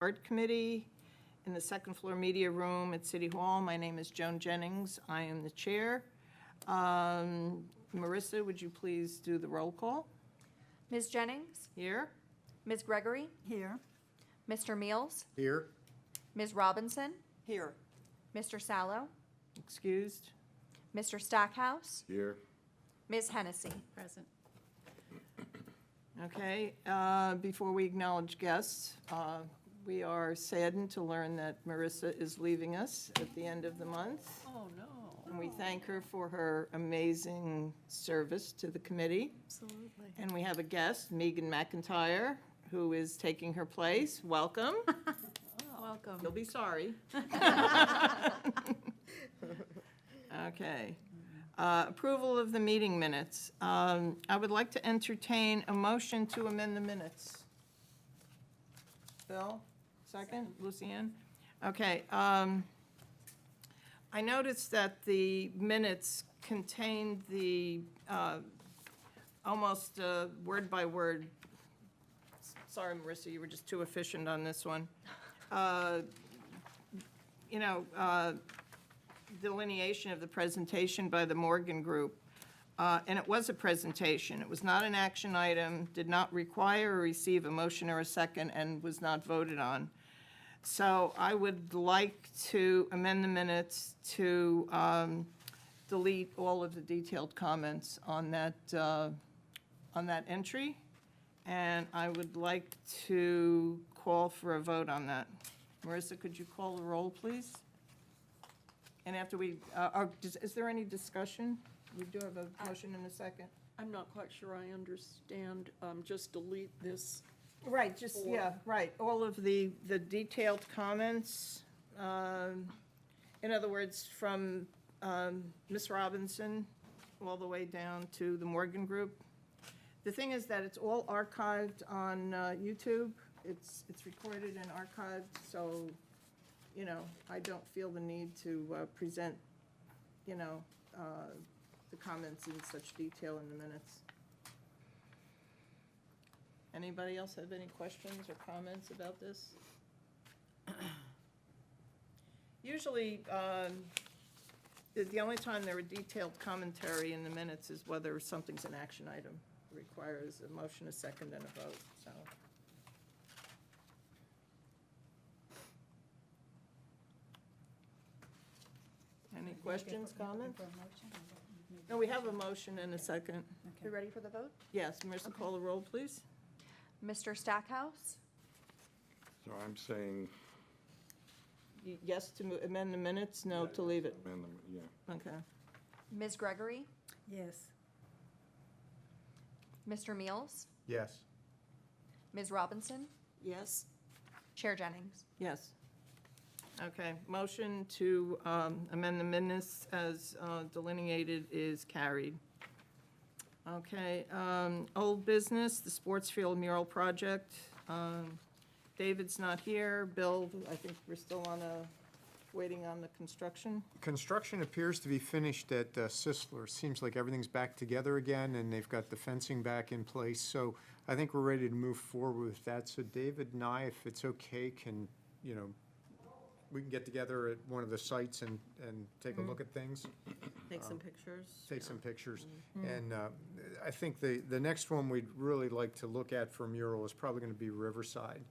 Art Committee in the second floor media room at City Hall. My name is Joan Jennings. I am the chair. Marissa, would you please do the roll call? Ms. Jennings, Here? Ms. Gregory, Here. Mr. Meals, Here. Ms. Robinson, Here. Mr. Sallow, Excused? Mr. Stackhouse, Here. Ms. Hennessy. Present. Okay, before we acknowledge guests, we are saddened to learn that Marissa is leaving us at the end of the month. Oh, no. And we thank her for her amazing service to the committee. Absolutely. And we have a guest, Megan McIntyre, who is taking her place. Welcome. Welcome. You'll be sorry. Okay. Approval of the meeting minutes. I would like to entertain a motion to amend the minutes. Bill, second? Lucianne? Okay. I noticed that the minutes contained the almost word by word. Sorry, Marissa, you were just too efficient on this one. Delineation of the presentation by the Morgan Group. And it was a presentation. It was not an action item, did not require or receive a motion or a second, and was not voted on. So I would like to amend the minutes to delete all of the detailed comments on that entry. And I would like to call for a vote on that. Marissa, could you call the roll, please? And after we, is there any discussion? We do have a motion and a second. I'm not quite sure I understand. Just delete this. Right, just, yeah, right. All of the detailed comments, in other words, from Ms. Robinson all the way down to the Morgan Group. The thing is that it's all archived on YouTube. It's recorded and archived, so, you know, I don't feel the need to present, you know, the comments in such detail in the minutes. Anybody else have any questions or comments about this? Usually, the only time there are detailed commentary in the minutes is whether something's an action item. It requires a motion, a second, and a vote, so. Any questions, comments? No, we have a motion and a second. We ready for the vote? Yes, Marissa, call the roll, please. Mr. Stackhouse, So I'm saying Yes to amend the minutes, no to leave it. amend them, yeah. Okay. Ms. Gregory, Yes. Mr. Meals, Yes. Ms. Robinson, Yes. Chair Jennings. Yes. Okay, motion to amend the minutes as delineated is carried. Okay, old business, the Sports Field Mural Project. David's not here. Bill, I think we're still waiting on the construction. Construction appears to be finished at Sisler. Seems like everything's back together again, and they've got the fencing back in place. So I think we're ready to move forward with that. So David and I, if it's okay, can, you know, we can get together at one of the sites and take a look at things. Take some pictures. Take some pictures. And I think the next one we'd really like to look at for a mural is probably going to be Riverside.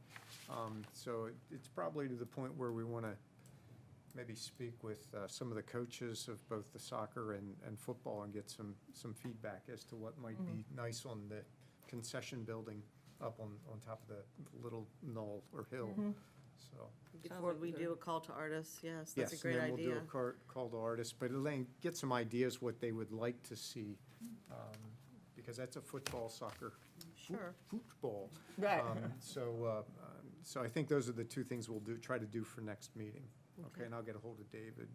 So it's probably to the point where we want to maybe speak with some of the coaches of both the soccer and football and get some feedback as to what might be nice on the concession building up on top of the little knoll or hill. So. Before we do a call to artists, yes, that's a Yes, great and then we'll idea. do a call to artists, but Elaine, get some ideas what they would like to see, because that's a football, soccer, Sure. football. Right. So I think those are the two things we'll try to do for next meeting. Okay, and I'll get a hold of David.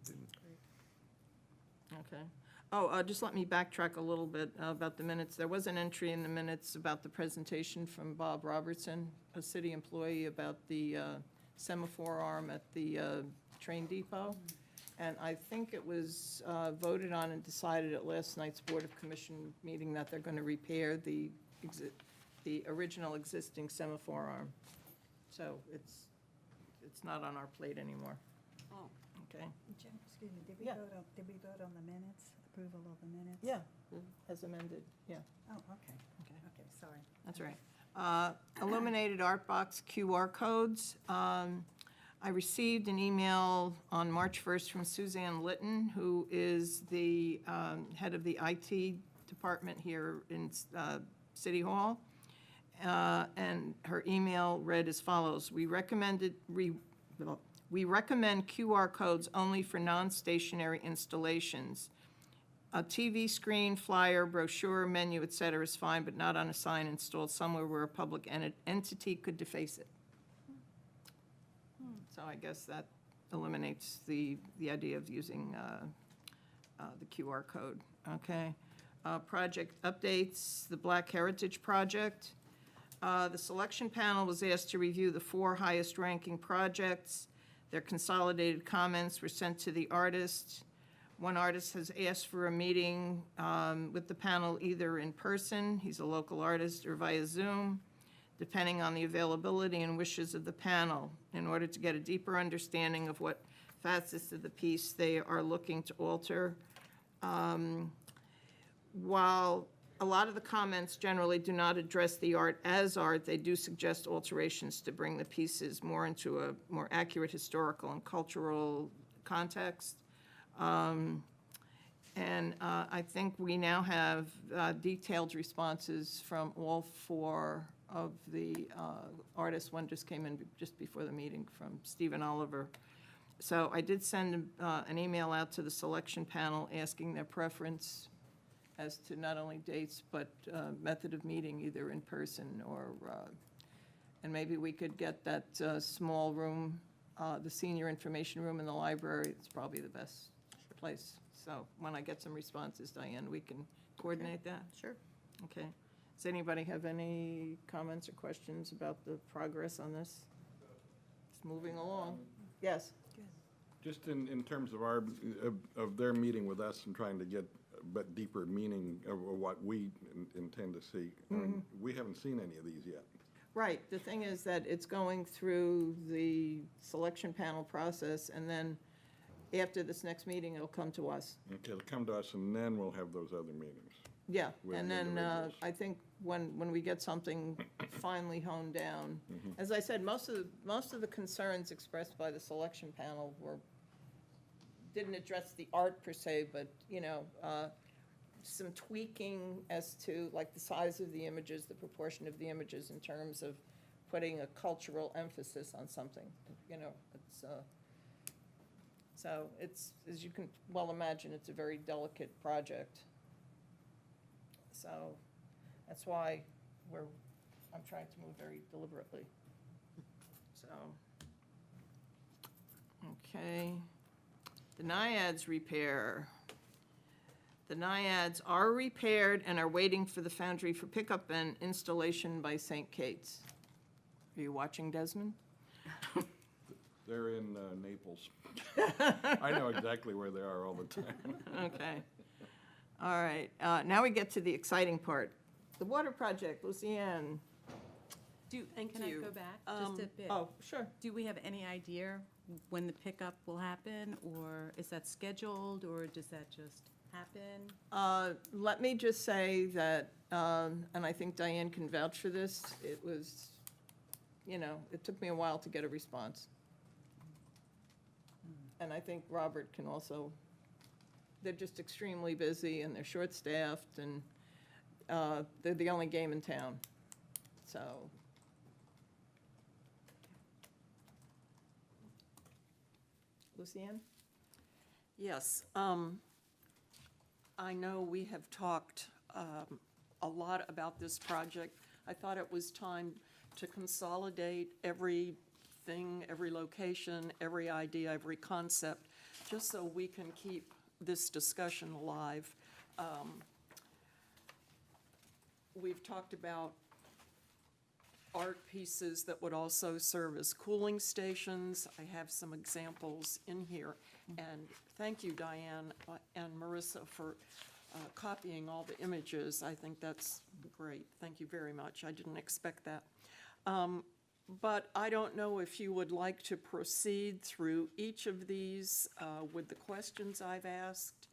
Okay. Oh, just let me backtrack a little bit about the minutes. There was an entry in the minutes about the presentation from Bob Robertson, a city employee, about the semaphore arm at the train depot. And I think it was voted on and decided at last night's Board of Commission meeting that they're going to repair the original existing semaphore arm. So it's it's not on our plate anymore, Oh, okay? Jim, excuse me, did Yeah. did we vote on the minutes, approval of the minutes? Yeah, as amended, yeah, Oh, okay, okay. okay, sorry. That's right. Illuminated art box QR codes. I received an email on March 1st from Suzanne Litton, who is the head of the IT department here in City Hall. And her email read as follows: we recommend QR codes only for non-stationary installations. A TV screen, flyer, brochure, menu, et cetera is fine, but not on a sign installed somewhere where a public entity could deface it. So I guess that eliminates the idea of using the QR code, okay? Project updates, the Black Heritage Project. The selection panel was asked to review the 4 highest-ranking projects. Their consolidated comments were sent to the artist. One artist has asked for a meeting with the panel either in person, he's a local artist, or via Zoom, depending on the availability and wishes of the panel, in order to get a deeper understanding of what facets of the piece they are looking to alter. While a lot of the comments generally do not address the art as art, they do suggest alterations to bring the pieces more into a more accurate historical and cultural context. I think we now have detailed responses from all 4 of the artists. One just came in just before the meeting from Stephen Oliver. So I did send an email out to the selection panel asking their preference as to not only dates, but method of meeting, either in person or, and maybe we could get that small room, the senior information room in the library. It's probably the best place. So when I get some responses, Diane, we can coordinate that? Sure. Okay. Does anybody have any comments or questions about the progress on this? It's moving along. Yes? Just in terms of of their meeting with us and trying to get a deeper meaning of what we intend to see. We haven't seen any of these yet. Right. The thing is that it's going through the selection panel process, and then after this next meeting, it'll come to us. Okay, they'll come to us, and then we'll have those other meetings. Yeah, With and then individuals. I think when we get something finally honed down, as I said, most of the concerns expressed by the selection panel didn't address the art per se, but, some tweaking as to, like, the size of the images, the proportion of the images in terms of putting a cultural emphasis on something, it's, so it's, as you can well imagine, it's a very delicate project. So that's why I'm trying to move very deliberately. So, okay. The Nyads Repair. The Nyads are repaired and are waiting for the foundry for pickup and installation by St. Kate's. Are you watching, Desmond? They're in Naples. I know exactly where they are all the time. Okay. All right. Now we get to the exciting part. The water project, Lucienne. Thank Can I go back just a bit? Oh, sure. Do we have any idea when the pickup will happen, or is that scheduled, or does that just happen? Let me just say that, and I think Diane can vouch for this, it was, it took me a while to get a response. And I think Robert can also, they're just extremely busy and they're short-staffed and they're the only game in town, so. Lucienne? yes. I know we have talked a lot about this project. I thought it was time to consolidate everything, every location, every idea, every concept, just so we can keep this discussion alive. We've talked about art pieces that would also serve as cooling stations. I have some examples in here. And thank you, Diane and Marissa, for copying all the images. I think that's great. Thank you very much. I didn't expect that. But I don't know if you would like to proceed through each of these with the questions I've asked.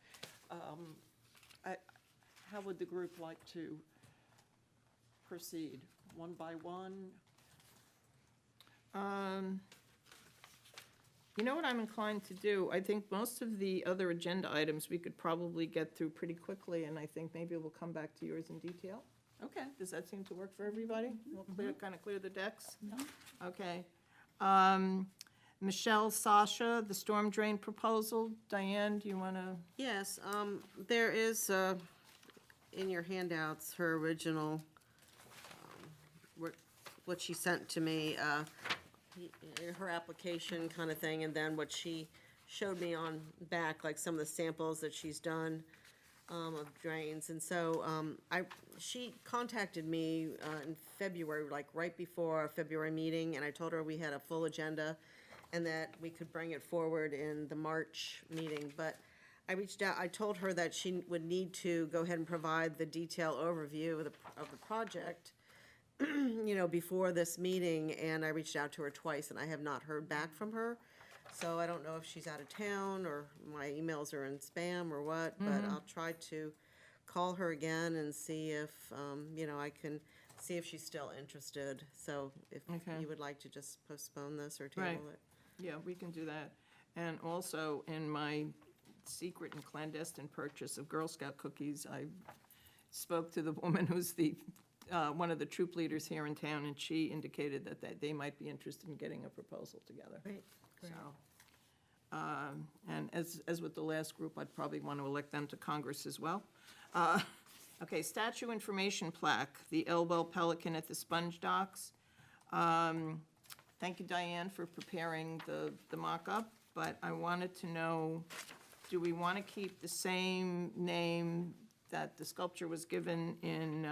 How would the group like to proceed? One by one? You know what I'm inclined to do? I think most of the other agenda items we could probably get through pretty quickly, and I think maybe we'll come back to yours in detail. Okay. Does that seem to work for everybody? We'll clear, kind of clear the decks? Okay. Michelle, Sasha, the storm drain proposal. Diane, do you want to? Yes, there is, in your handouts, her original, what she sent to me, her application kind of thing, and then what she showed me on back, like some of the samples that she's done of drains. And so she contacted me in February, like right before our February meeting, and I told her we had a full agenda and that we could bring it forward in the March meeting. But I reached out, I told her that she would need to go ahead and provide the detailed overview of the project, you know, before this meeting, and I reached out to her twice, and I have not heard back from her. So I don't know if she's out of town, or my emails are in spam, or what, but I'll try to call her again and see if, you know, I can see if she's still interested. So if Okay. you would like to just postpone this or table Right. it. Yeah, we can do that. And also, in my secret and clandestine purchase of Girl Scout cookies, I spoke to the woman who's the, one of the troop leaders here in town, and she indicated that they might be interested in getting a proposal together. Great. So, and as with the last group, I'd probably want to elect them to Congress as well. Okay, statue information plaque, the Elbow Pelican at the Sponge Docks. Thank you, Diane, for preparing the mock-up, but I wanted to know, do we want to keep the same name that the sculpture was given in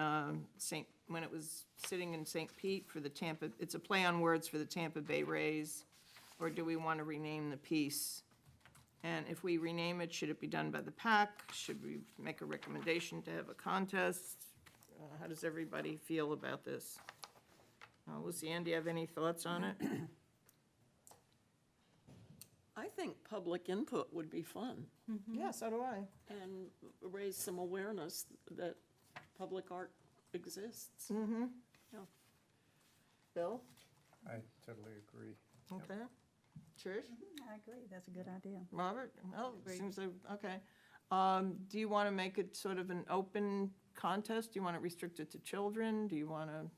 when it was sitting in St. Pete for the Tampa, it's a play on words for the Tampa Bay Rays, or do we want to rename the piece? And if we rename it, should it be done by the PAC? Should we make a recommendation to have a contest? How does everybody feel about this? Lucianne, do you have any thoughts on it? I think public input would be fun Yeah, so do I. and raise some awareness that public art exists. Bill? I totally agree. Okay. Trish? I agree, that's a good idea. Robert? Oh, seems like, okay. Do you want to make it sort of an open contest? Do you want it restricted to children? Do you want to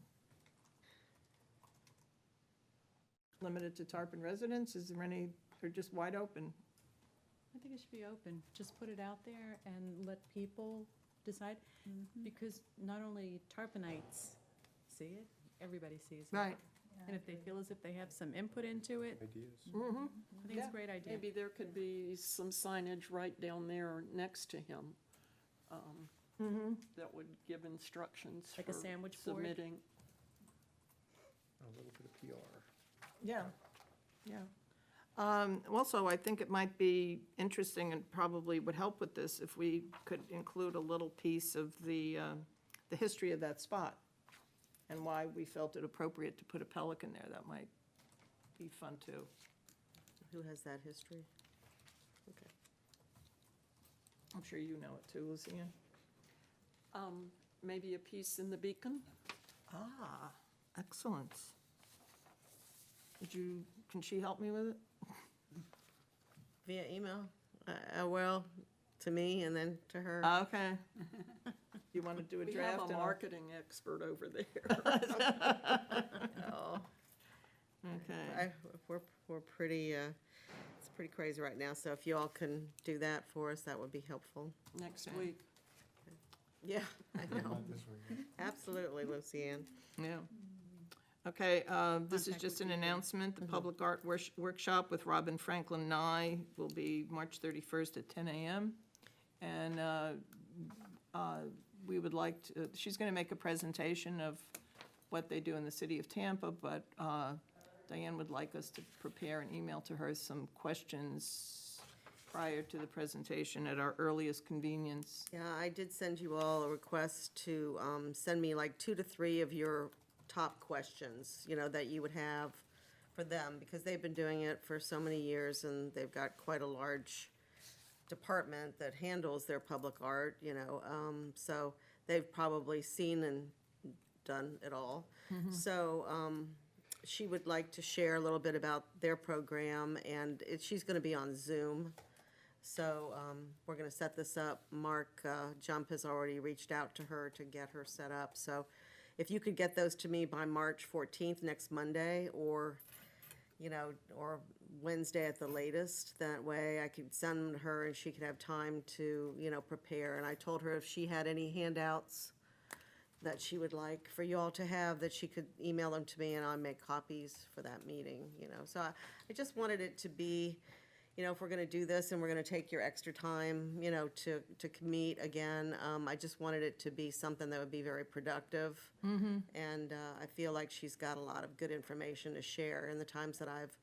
limit it to Tarpon residents? Is there any, or just wide open? I think it should be open. Just put it out there and let people decide. Because not only Tarponites see it, everybody sees it. Right. And if they feel as if they have some input into it, Ideas? I think it's a great idea. Maybe there could be some signage right down there next to him that would give instructions Like a for sandwich board? submitting. A little bit of PR. Yeah, yeah. Also, I think it might be interesting and probably would help with this if we could include a little piece of the history of that spot and why we felt it appropriate to put a pelican there. That might be fun, too. Who has that history? Okay. I'm sure you know it, too, Lucianne. Maybe a piece in the Beacon? Ah, excellent. Can she help me with it? Via email? Well, to me and then to her. Okay. You want to do a We draft? have a and I'll- marketing expert over there. Oh. Okay. We're pretty, it's pretty crazy right now, so if you all can do that for us, that would be helpful. Next week. Yeah, I know. Not this week. Absolutely, Lucianne. Yeah. Okay, this is just an announcement. The Public Art Workshop with Robin Franklin Nye will be March 31st at 10 a.m. And we would like to, she's going to make a presentation of what they do in the city of Tampa, but Diane would like us to prepare and email to her some questions prior to the presentation at our earliest convenience. Yeah, I did send you all a request to send me like 2 to 3 of your top questions, you know, that you would have for them, because they've been doing it for so many years, and they've got quite a large department that handles their public art, you know, so they've probably seen and done it all. So, she would like to share a little bit about their program, and she's gonna be on Zoom. So, we're gonna set this up. Mark Jump has already reached out to her to get her set up, so if you could get those to me by March 14th, next Monday, or, you know, or Wednesday at the latest, that way I could send them to her and she could have time to, you know, prepare. And I told her if she had any handouts that she would like for you all to have, that she could email them to me and I'll make copies for that meeting, you know. So I just wanted it to be, you know, if we're gonna do this and we're gonna take your extra time, you know, to meet again, I just wanted it to be something that would be very productive. And I feel like she's got a lot of good information to share. In the times that I've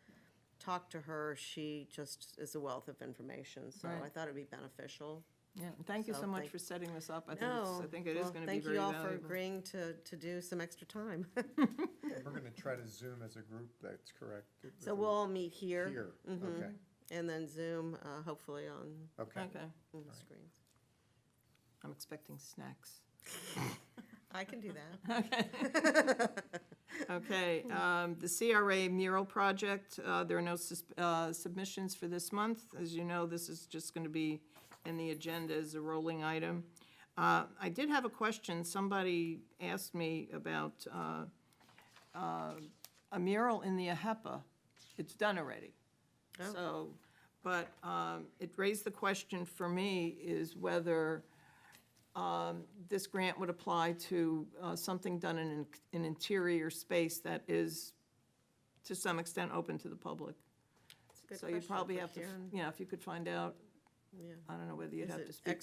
talked to her, she just is a wealth of information, so Right. I thought it'd be beneficial. Yeah, thank you so So much thank- for setting this up. I No, think it is well, gonna be very thank you all for valuable. agreeing to do some extra time. We're gonna try to Zoom as a group, that's correct. So we'll all meet here. Here, Mhm. okay, And then Zoom, hopefully on okay. Okay, the screens. I'm expecting snacks. I can do that. Okay, the CRA Mural Project, there are no submissions for this month. As you know, this is just going to be in the agenda as a rolling item. I did have a question. Somebody asked me about a mural in the AHEPA. It's done already. Oh. So, but it raised the question for me is whether this grant would apply to something done in an interior space that is, to some extent, open to the public. It's a good So you question probably for have to, Karen. yeah, if you could find out, Yeah. I don't know whether you'd Is have it to speak.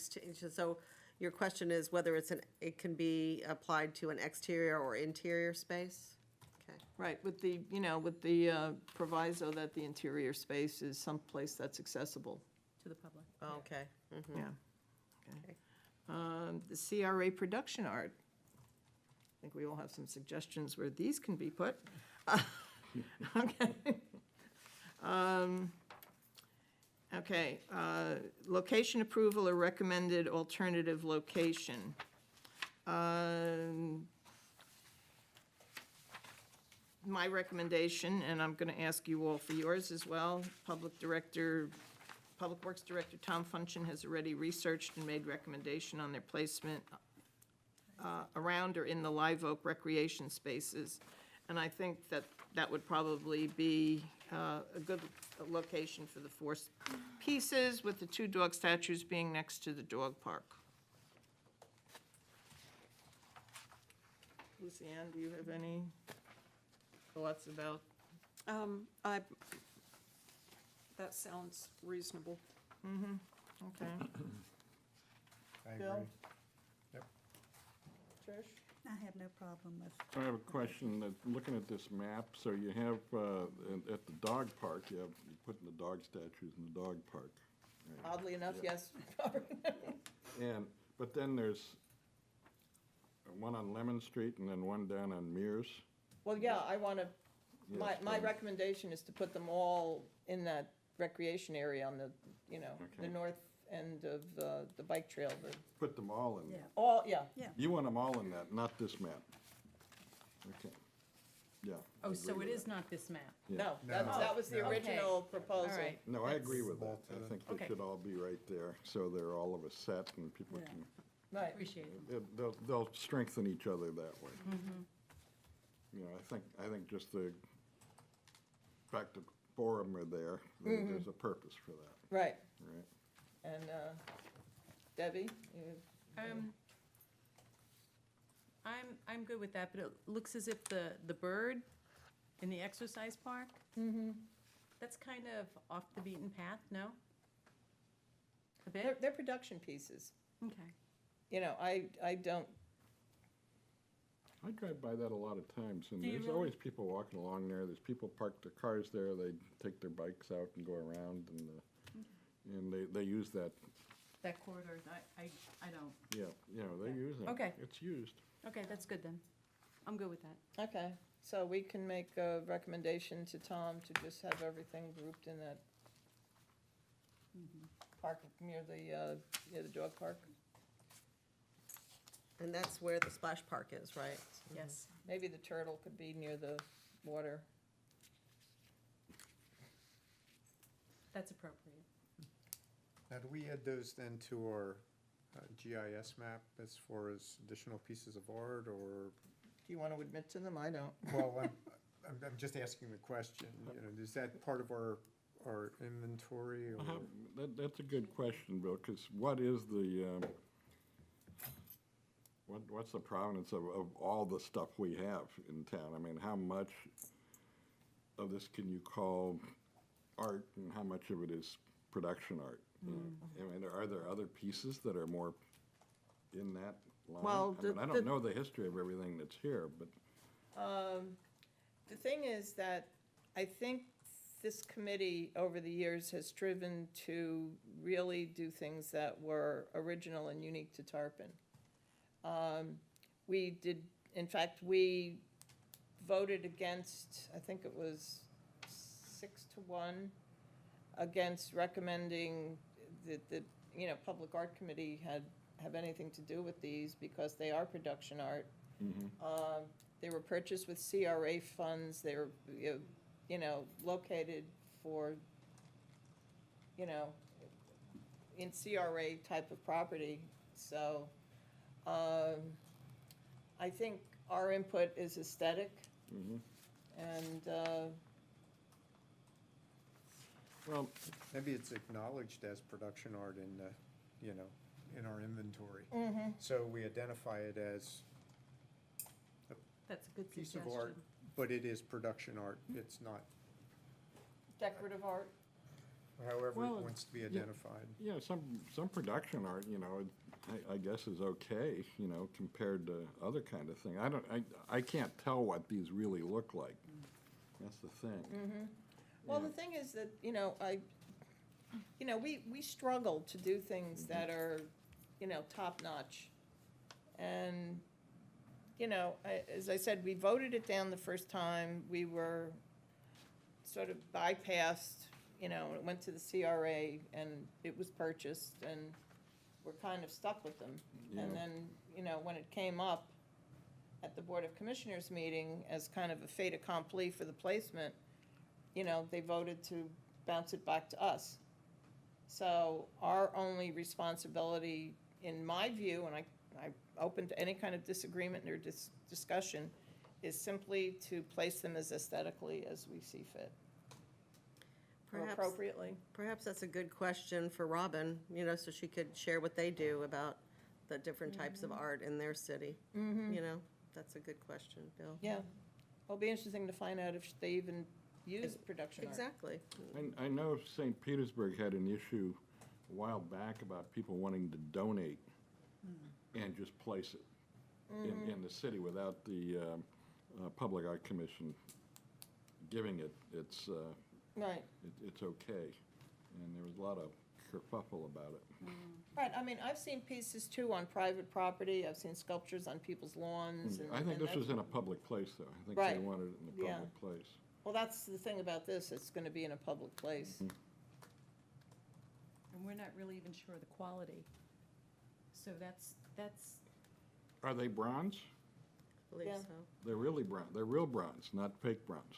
so your question is whether it can be applied to an exterior or interior space? Okay. Right, with the, with the proviso that the interior space is someplace that's accessible. To the public. Oh, okay. Mhm. Yeah. Okay. The CRA production art. I think we all have some suggestions where these can be put. Okay. Okay, location approval or recommended alternative location. My recommendation, and I'm going to ask you all for yours as well, Public Works Director Tom Funchin has already researched and made recommendation on their placement around or in the Live Oak recreation spaces. And I think that that would probably be a good location for the four pieces, with the two dog statues being next to the dog park. Lucianne, do you have any thoughts about? That sounds reasonable. Okay. I Bill? agree. Yep. Trish? I have no problem with, I have a question, that, looking at this map, so you have, at the dog park, you put in the dog statues in the dog park. right? Oddly enough, yes. But then there's one on Lemon Street and then one down on Mears. Well, yeah, I want to, Yes, my recommendation is to put them all in that recreation area on the, the Okay. north end of the bike trail, Put them all in yeah, there. all, yeah. yeah. You want them all in that, not this map. Okay, yeah. I Oh, so agree it with is not this map? Yeah. No, No. that was the No. original Okay. proposal. All right. No, I agree That's- with that. I think they Okay. should all be right there, so they're all of a set and people Yeah. can, Right, Appreciate it. they'll strengthen each other that way. Mm-hmm. I think just the fact that four of them are there, there's a purpose for that, right. right? And Debbie, you, I'm good with that, but it looks as if the bird in the exercise park, that's kind of off the beaten path, no? A bit? they're production pieces. Okay. I don't, I drive by that a lot of times, and Do you there's really? always people walking along there. There's people park their cars there, they take their bikes out and go around, and they use that, That corridor, I don't. yeah, they use it. Okay. It's used. Okay, that's good then. I'm good with that. Okay, so we can make a recommendation to Tom to just have everything grouped in that park near the dog park. And that's where the splash park is, right? Yes. Maybe the turtle could be near the water. That's appropriate. Now, do we add those then to our GIS map as far as additional pieces of art, or, Do you want to admit to them? I don't. well, I'm just asking the question, you know, is that part of our inventory, or? That's a good question, Bill, because what is the, what's the provenance of all the stuff we have in town? I mean, how much of this can you call art, and how much of it is production art? I mean, are there other pieces that are more in that line? Well, I mean, I don't know the history of everything that's here, but The thing is that I think this committee over the years has striven to really do things that were original and unique to Tarpon. We did, in fact, we voted against, I think it was 6-1, against recommending that the, Public Art Committee have anything to do with these because they are production art. They were purchased with CRA funds, they were, located for, in CRA type of property, so, I think our input is aesthetic, and, well, Maybe it's acknowledged as production art in the, in our inventory. So we identify it as That's a good a piece suggestion. of art, but it is production art. It's not, decorative art. however Well, it wants to be identified. yeah, some production art, I guess is okay, compared to other kind of thing. I can't tell what these really look like. That's the thing. Well, the thing is that, we struggle to do things that are, top-notch. And, as I said, we voted it down the first time. We were sort of bypassed, it went to the CRA, and it was purchased, and we're kind of stuck with them. And Yeah. then, when it came up at the Board of Commissioners meeting as kind of a fait accompli for the placement, they voted to bounce it back to us. So our only responsibility, in my view, and I'm open to any kind of disagreement or discussion, is simply to place them as aesthetically as we see fit, or Perhaps, appropriately. perhaps that's a good question for Robin, so she could share what they do about the different types of art in their city. That's a good question, Bill. Yeah. It'll be interesting to find out if they even use production art. Exactly. I know St. Petersburg had an issue a while back about people wanting to donate and just place it in the city without the Public Art Commission giving it its Right. it's okay. And there was a lot of kerfuffle about it. Right, I mean, I've seen pieces too on private property, I've seen sculptures on people's lawns. I think and this that's- was in a public place, though. I think they Right. wanted it in a Yeah. public place. Well, that's the thing about this, it's gonna be in a public place. And we're not really even sure of the quality. So that's, Are they bronze? I believe Yeah. so. They're really bronze. They're real bronze, not fake bronze.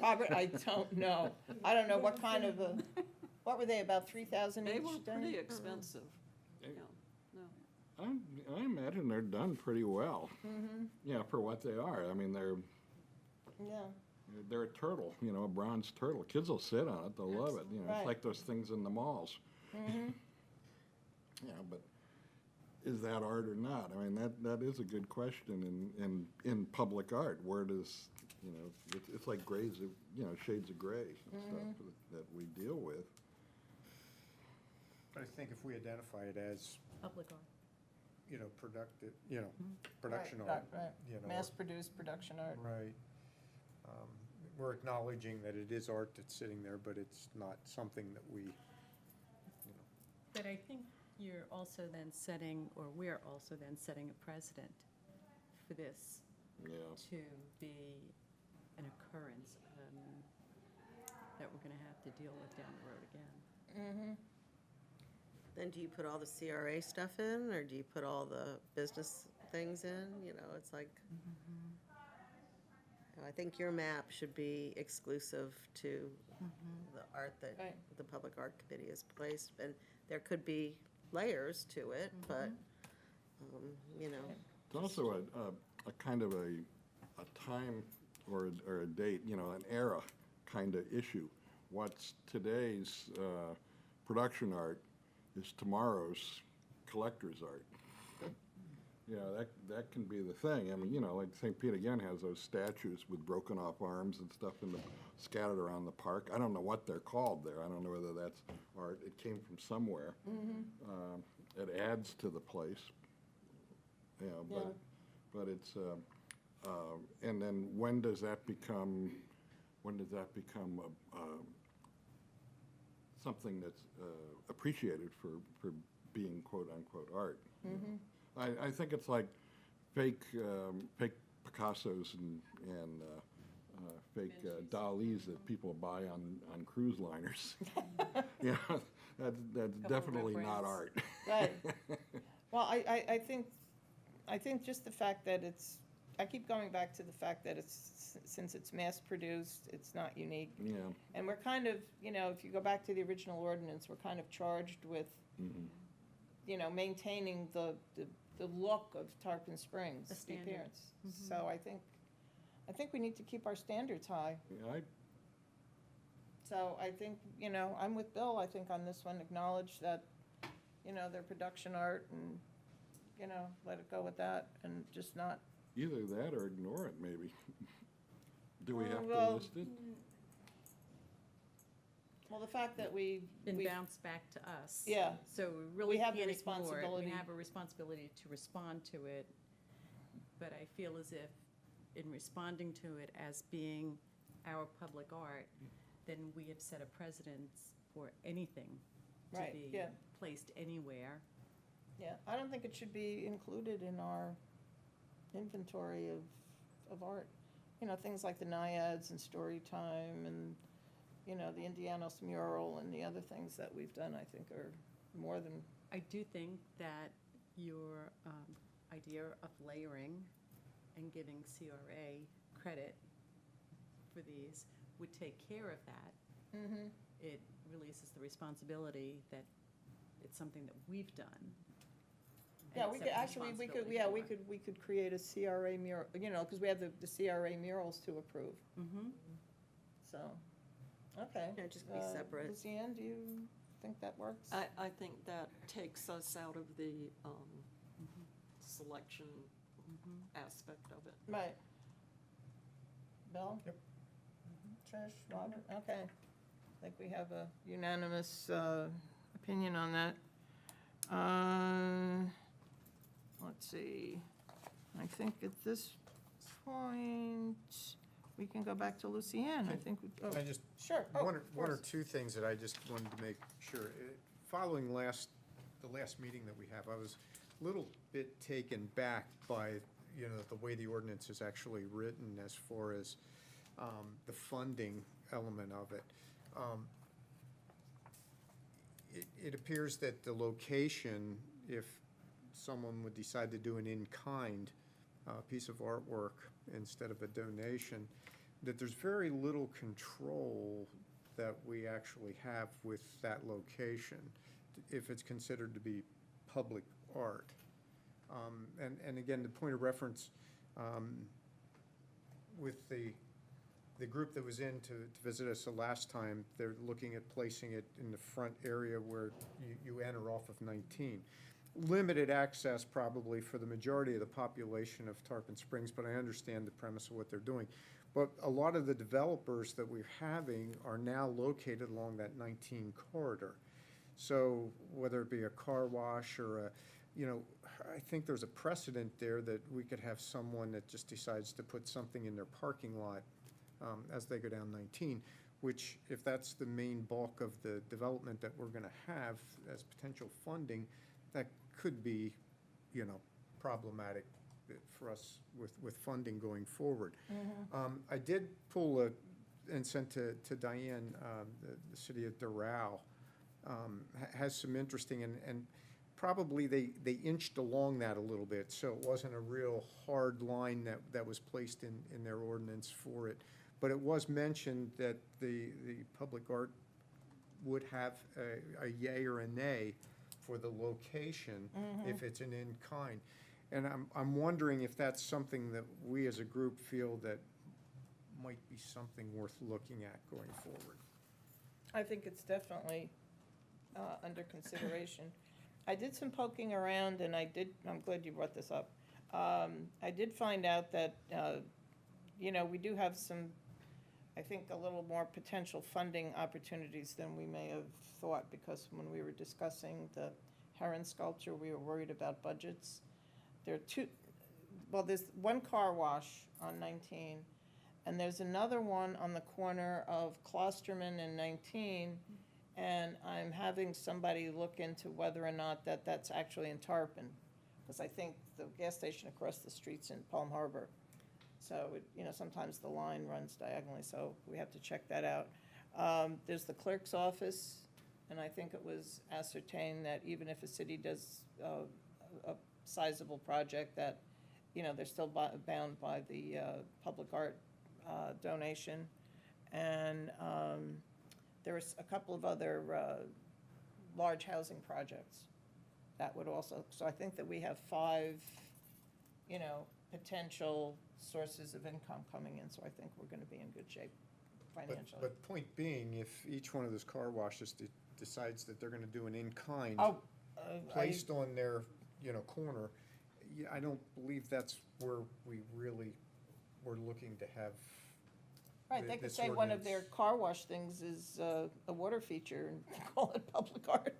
Robert, I don't know. I don't know what kind of a, what were they, about 3,000 each? They were Dan? pretty expensive. They- Yeah, no. I imagine they're done pretty well. Yeah, for what they are. I mean, Yeah, they're a turtle, a bronze turtle. Kids will sit on it, they'll love it. Right. It's like those things in the malls. Yeah, but is that art or not? I mean, that is a good question in public art. Where does, it's like grays, shades of gray and stuff that we deal with. But I think if we identify it as, public art. productive, production Right, art, right. Mass-produced production art. Right. We're acknowledging that it is art that's sitting there, but it's not something that we, But I think you're also then setting, or we're also then setting a precedent for this Yeah. to be an occurrence that we're gonna have to deal with down the road again. Then do you put all the CRA stuff in, or do you put all the business things in? You know, it's like, I think your map should be exclusive to the art that Right. the Public Art Committee has placed. And there could be layers to it, but, you know, It's also a kind of a time or a date, you know, an era kind of issue. What's today's production art is tomorrow's collector's art. Yeah, that can be the thing. I mean, you know, like St. Pete again has those statues with broken off arms and stuff scattered around the park. I don't know what they're called there. I don't know whether that's art. It came from somewhere. It adds to the place. Yeah, but it's, and then when does that become something that's appreciated for being quote-unquote art? I think it's like fake Picassos and fake Dalis that people buy on cruise liners. Yeah, that's definitely not art. Right. Well, I think just the fact that I keep going back to the fact that since it's mass-produced, it's not unique. Yeah. And we're kind of, you know, if you go back to the original ordinance, we're kind of charged with, you know, maintaining the look of Tarpon Springs, The the standard. appearance. So I think we need to keep our standards high. Yeah, So I think, you know, I'm with Bill, I think on this one, acknowledge that, you know, their production art and, you know, let it go with that and just not. either that or ignore it, maybe. Do we have to well, list it? Well, the fact that we Been bounced back to us. Yeah. So we really have the can't ignore it. responsibility. We have a responsibility to respond to it. But I feel as if in responding to it as being our public art, then we have set a precedence for anything to Right, be yeah. placed anywhere. Yeah, I don't think it should be included in our inventory of art. You know, things like the Nyads and Storytime and, you know, the Indianos mural and the other things that we've done, I think are more than, I do think that your idea of layering and giving CRA credit for these would take care of that. It releases the responsibility that it's something that we've done. and yeah, we could, accept actually, responsibility for. we could create a CRA mural, you know, because we have the CRA murals to approve, so, okay. Yeah, just be separate. Lucienne, do you think that works? I think that takes us out of the selection aspect of it. Right. Bill? Yep. Trish, Robert, okay. I think we have a unanimous opinion on that. Let's see. I think at this point, we can go back to Lucienne. I think, Can I just, sure. Oh, one of or course. two things that I just wanted to make sure. Following the last meeting that we have, I was a little bit taken back by, you know, the way the ordinance is actually written as far as the funding element of it. It appears that the location, if someone would decide to do an in-kind piece of artwork instead of a donation, that there's very little control that we actually have with that location, if it's considered to be public art. And again, the point of reference, with the group that was in to visit us the last time, they're looking at placing it in the front area where you enter off of 19. Limited access probably for the majority of the population of Tarpon Springs, but I understand the premise of what they're doing. But a lot of the developers that we're having are now located along that 19 corridor. So whether it be a car wash or a, you know, I think there's a precedent there that we could have someone that just decides to put something in their parking lot as they go down 19, which, if that's the main bulk of the development that we're gonna have as potential funding, that could be, you know, problematic for us with funding going forward. I did pull and sent to Diane, the city of Doral, has some interesting, and probably they inched along that a little bit, so it wasn't a real hard line that was placed in their ordinance for it. But it was mentioned that the public art would have a yay or a nay for the location if it's an in-kind. And I'm wondering if that's something that we as a group feel that might be something worth looking at going forward. I think it's definitely under consideration. I did some poking around, and I'm glad you brought this up. I did find out that, we do have some, I think, a little more potential funding opportunities than we may have thought, because when we were discussing the heron sculpture, we were worried about budgets. There are there's one car wash on 19, and there's another one on the corner of Klosterman and 19, and I'm having somebody look into whether or not that's actually in Tarpon, because I think the gas station across the street's in Palm Harbor. So, sometimes the line runs diagonally, so we have to check that out. There's the clerk's office, and I think it was ascertained that even if a city does a sizable project, that, they're still bound by the public art donation. And there's a couple of other large housing projects that would also, so I think that we have 5, potential sources of income coming in, so I think we're gonna be in good shape financially. But point being, if each one of those car washes decides that they're gonna do an in-kind placed on their, corner, I don't believe that's where we really were looking to have. Right, they could this say one of ordinance. their car wash things is a water feature and call it public art.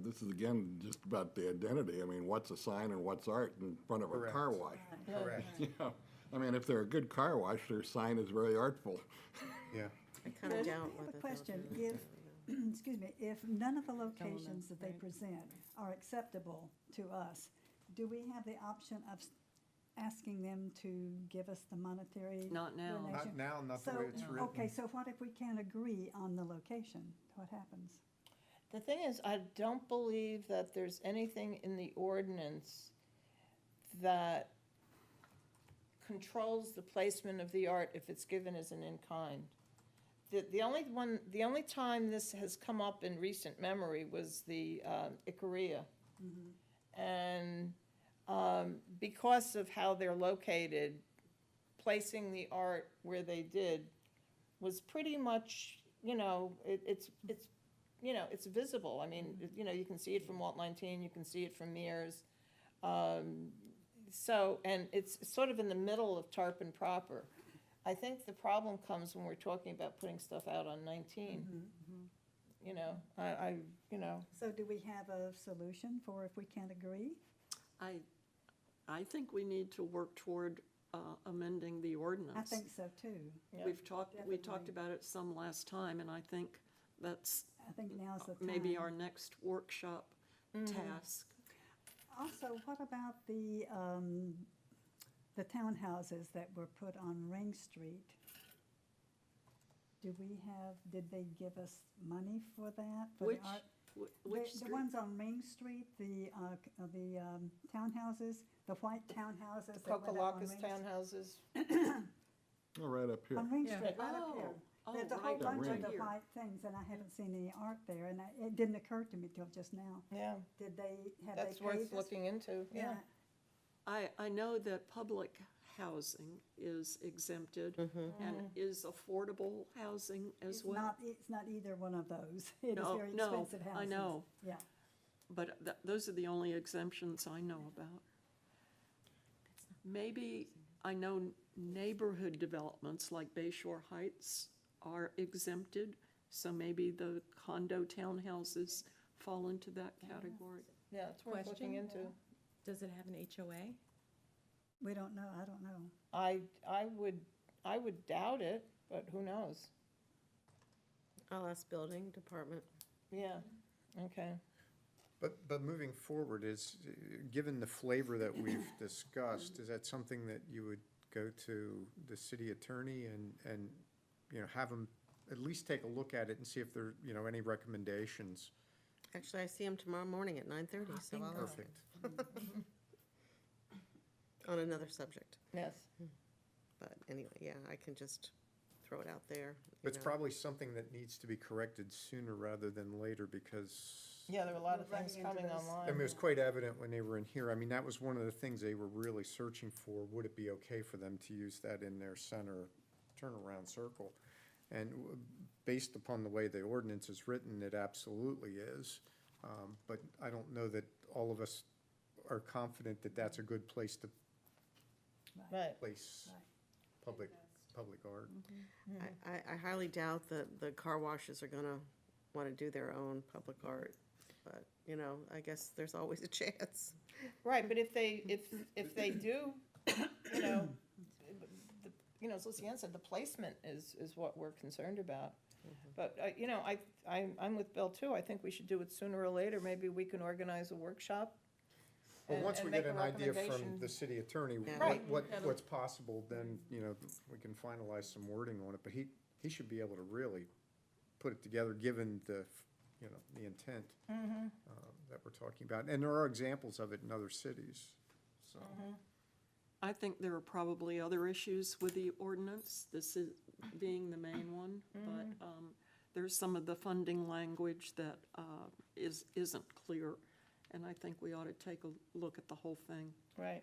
This is again just about the identity. I mean, what's a sign and what's art in front of a Correct. car wash? Correct, I mean, if they're a good car wash, their sign is very artful. yeah. I kind of doubt I have whether a they'll question. do it. Excuse me, if none of the locations that they present are acceptable to us, do we have the option of asking them to give us the monetary Not now. donation? Not now, not the way it's written. Okay, so what if we can't agree on the location? What happens? The thing is, I don't believe that there's anything in the ordinance that controls the placement of the art if it's given as an in-kind. The only time this has come up in recent memory was the Ikaria. And because of how they're located, placing the art where they did was pretty much, it's visible. I mean, you can see it from Walt 19, you can see it from Mears. And it's sort of in the middle of Tarpon proper. I think the problem comes when we're talking about putting stuff out on 19. So do we have a solution for if we can't agree? I think we need to work toward amending the ordinance. I think so too. Yeah. We talked Definitely. about it some last time, and I think that's I think now's the time. maybe our next workshop task. Also, what about the townhouses that were put on Ring Street? Did they give us money for that? for the Which, art? which The street? ones on Ring Street, the townhouses, the white townhouses that went up on Pocalocas Ring townhouses. Oh, right up here. On Ring Yeah. Street, right up here. Oh, There's a right whole bunch right of the here. white things, and I haven't seen any art there, and it didn't occur to me till just now. Yeah, Have they that's paid worth us? looking into, yeah. I know that public housing is exempted and is affordable housing as It's well. not, it's not either one of those. It is No, very no, expensive houses. I know. Yeah. But those are the only exemptions I know about. Maybe, I know neighborhood developments like Bayshore Heights are exempted, so maybe the condo townhouses fall into that category. Yeah, it's worth looking Question? into. Does it have an HOA? We don't know, I don't know. I would doubt it, but who knows? I'll ask building department. Yeah, okay. But moving forward, given the flavor that we've discussed, is that something that you would go to the city attorney and, have him at least take a look at it and see if there, any recommendations? Actually, I see him tomorrow morning at 9:30, so I'll ask him. Perfect. On another subject. Yes. But anyway, yeah, I can just throw it out there. It's probably something that needs to be corrected sooner rather than later, because Yeah, there are a lot of We're things running into coming this. online. I mean, it was quite evident when they were in here. I mean, that was one of the things they were really searching for. Would it be okay for them to use that in their center turnaround circle? And based upon the way the ordinance is written, it absolutely is. But I don't know that all of us are confident that that's a good place to Right. place Right. public art. I highly doubt that the car washes are gonna wanna do their own public art. But, I guess there's always a chance. Right, but if they do, as Lucianne said, the placement is what we're concerned about. But, I'm with Bill too. I think we should do it sooner or later. Maybe we can organize a workshop. Well, and- once and we make get a an idea from recommendation. the city attorney, Yeah. Right. what's possible, then, we can finalize some wording on it. But he should be able to really put it together, given the intent that we're talking about. And there are examples of it in other cities, so. I think there are probably other issues with the ordinance, this is being the main one, but there's some of the funding language that isn't clear, and I think we ought to take a look at the whole thing. Right.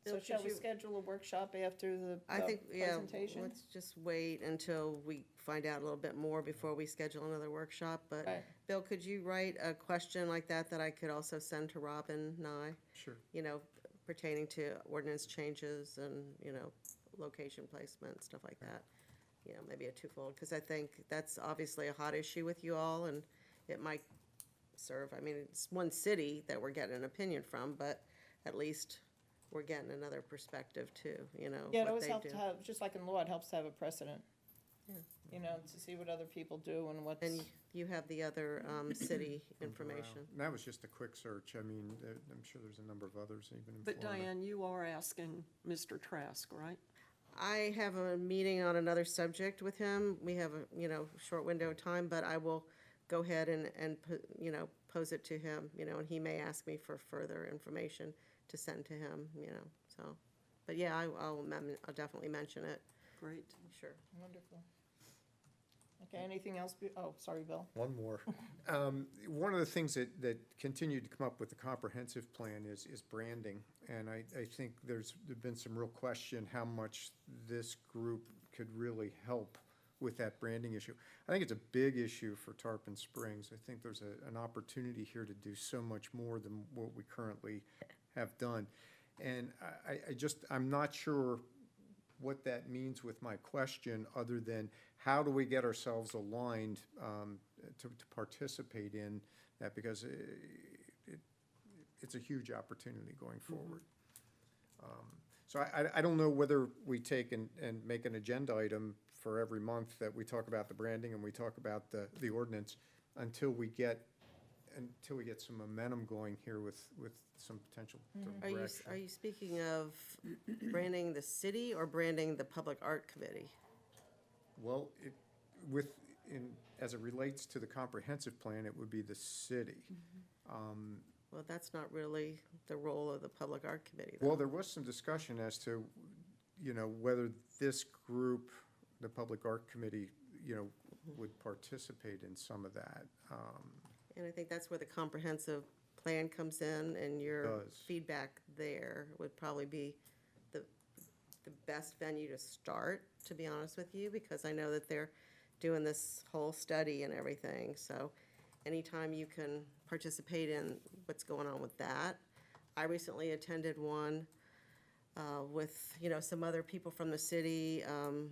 So Bill, shall could we you- schedule a workshop after the I think, yeah, presentation? let's just wait until we find out a little bit more before we schedule another workshop. But, Right. Bill, could you write a question like that I could also send to Robin Nye? Sure. Pertaining to ordinance changes and, location placement, stuff like that. Maybe a twofold, because I think that's obviously a hot issue with you all, and it might serve, it's one city that we're getting an opinion from, but at least we're getting another perspective too, Yeah, it what always they helps do. to have, just like in law, it helps to have a precedent. Yeah. To see what other people do and what's. And you have the other city Wow. information. And that was just a quick search. I mean, I'm sure there's a number of others even in But Florida. Diane, you are asking Mr. Trask, right? I have a meeting on another subject with him. We have a, short window of time, but I will go ahead and pose it to him, and he may ask me for further information to send to him, so. But yeah, I'll definitely mention it, Great. sure. Wonderful. Okay, anything else? Oh, sorry, Bill. One more. One of the things that continued to come up with the comprehensive plan is branding. And I think there's been some real question how much this group could really help with that branding issue. I think it's a big issue for Tarpon Springs. I think there's an opportunity here to do so much more than what we currently have done. And I'm not sure what that means with my question, other than how do we get ourselves aligned to participate in that, because it's a huge opportunity going forward. So I don't know whether we take and make an agenda item for every month that we talk about the branding and we talk about the ordinance until we get some momentum going here with some potential direction. Are you speaking of branding the city or branding the Public Art Committee? Well, as it relates to the comprehensive plan, it would be the city. Well, that's not really the role of the Public Art Committee, though. Well, there was some discussion as to, whether this group, the Public Art Committee, would participate in some of that. And I think that's where the comprehensive plan comes in, and your Does. feedback there would probably be the best venue to start, to be honest with you, because I know that they're doing this whole study and everything, so anytime you can participate in what's going on with that. I recently attended one with, some other people from the city, on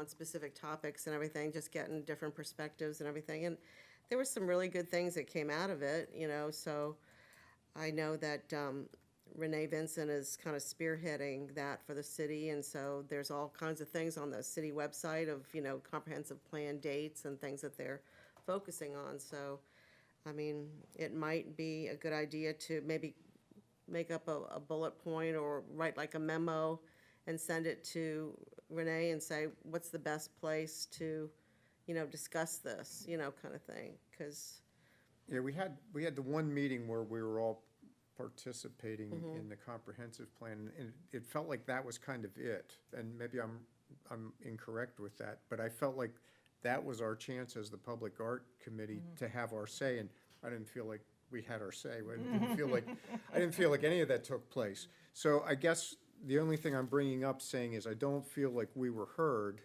specific topics and everything, just getting different perspectives and everything. And there were some really good things that came out of it, so I know that Renee Vincent is kind of spearheading that for the city, and so there's all kinds of things on the city website of, comprehensive plan dates and things that they're focusing on, so I mean, it might be a good idea to maybe make up a bullet point or write like a memo and send it to Renee and say, what's the best place to, discuss this, kind of thing, because, Yeah, we had the one meeting where we were all participating in the comprehensive plan, and it felt like that was kind of it. And maybe I'm incorrect with that, but I felt like that was our chance as the Public Art Committee to have our say, and I didn't feel like we had our say. I didn't feel like any of that took place. So I guess the only thing I'm bringing up saying is I don't feel like we were heard.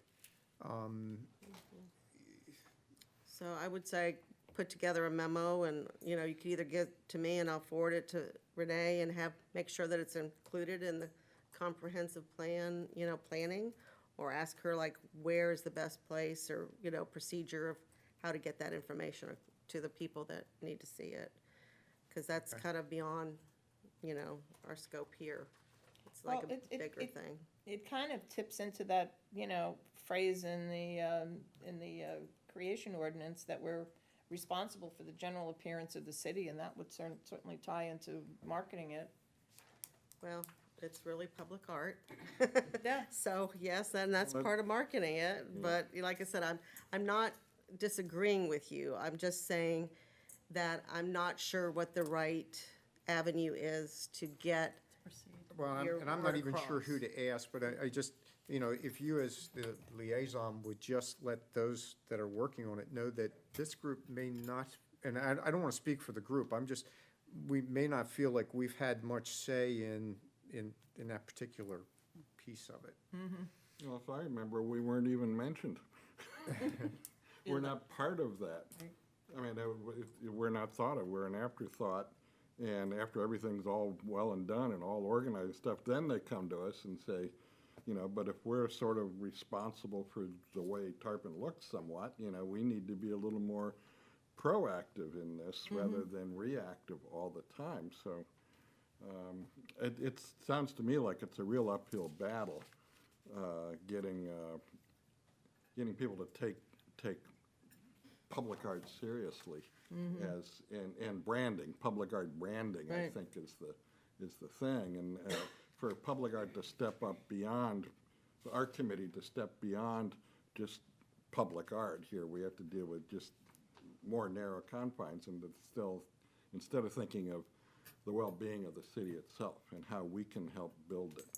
so I would say, put together a memo, and, you could either give it to me and I'll forward it to Renee and make sure that it's included in the comprehensive plan, planning, or ask her like, where is the best place, or, procedure of how to get that information to the people that need to see it. Because that's kind of beyond, our scope here. It's like Well, a bigger thing. It kind of tips into that, phrase in the creation ordinance that we're responsible for the general appearance of the city, and that would certainly tie into marketing it. Well, it's really public art. Yeah. So, yes, and that's part of marketing it, but like I said, I'm not disagreeing with you. I'm just saying that I'm not sure what the right avenue is to get. Well, I'm not word even sure who across. to ask, but I just, if you as the liaison would just let those that are working on it know that this group may not, and I don't want to speak for the group, we may not feel like we've had much say in that particular piece of it. Well, if I remember, we weren't even mentioned. We're not part of that. I mean, we're not thought of, we're an afterthought. And after everything's all well and done and all organized stuff, then they come to us and say, but if we're sort of responsible for the way Tarpon looks somewhat, we need to be a little more proactive in this rather than reactive all the time. So it sounds to me like it's a real uphill battle, getting people to take public art seriously and branding, public art branding, I Right. think is the thing. And for public art to step up beyond, the art committee to step beyond just public art here, we have to deal with just more narrow confines, and to still, instead of thinking of the well-being of the city itself and how we can help build it.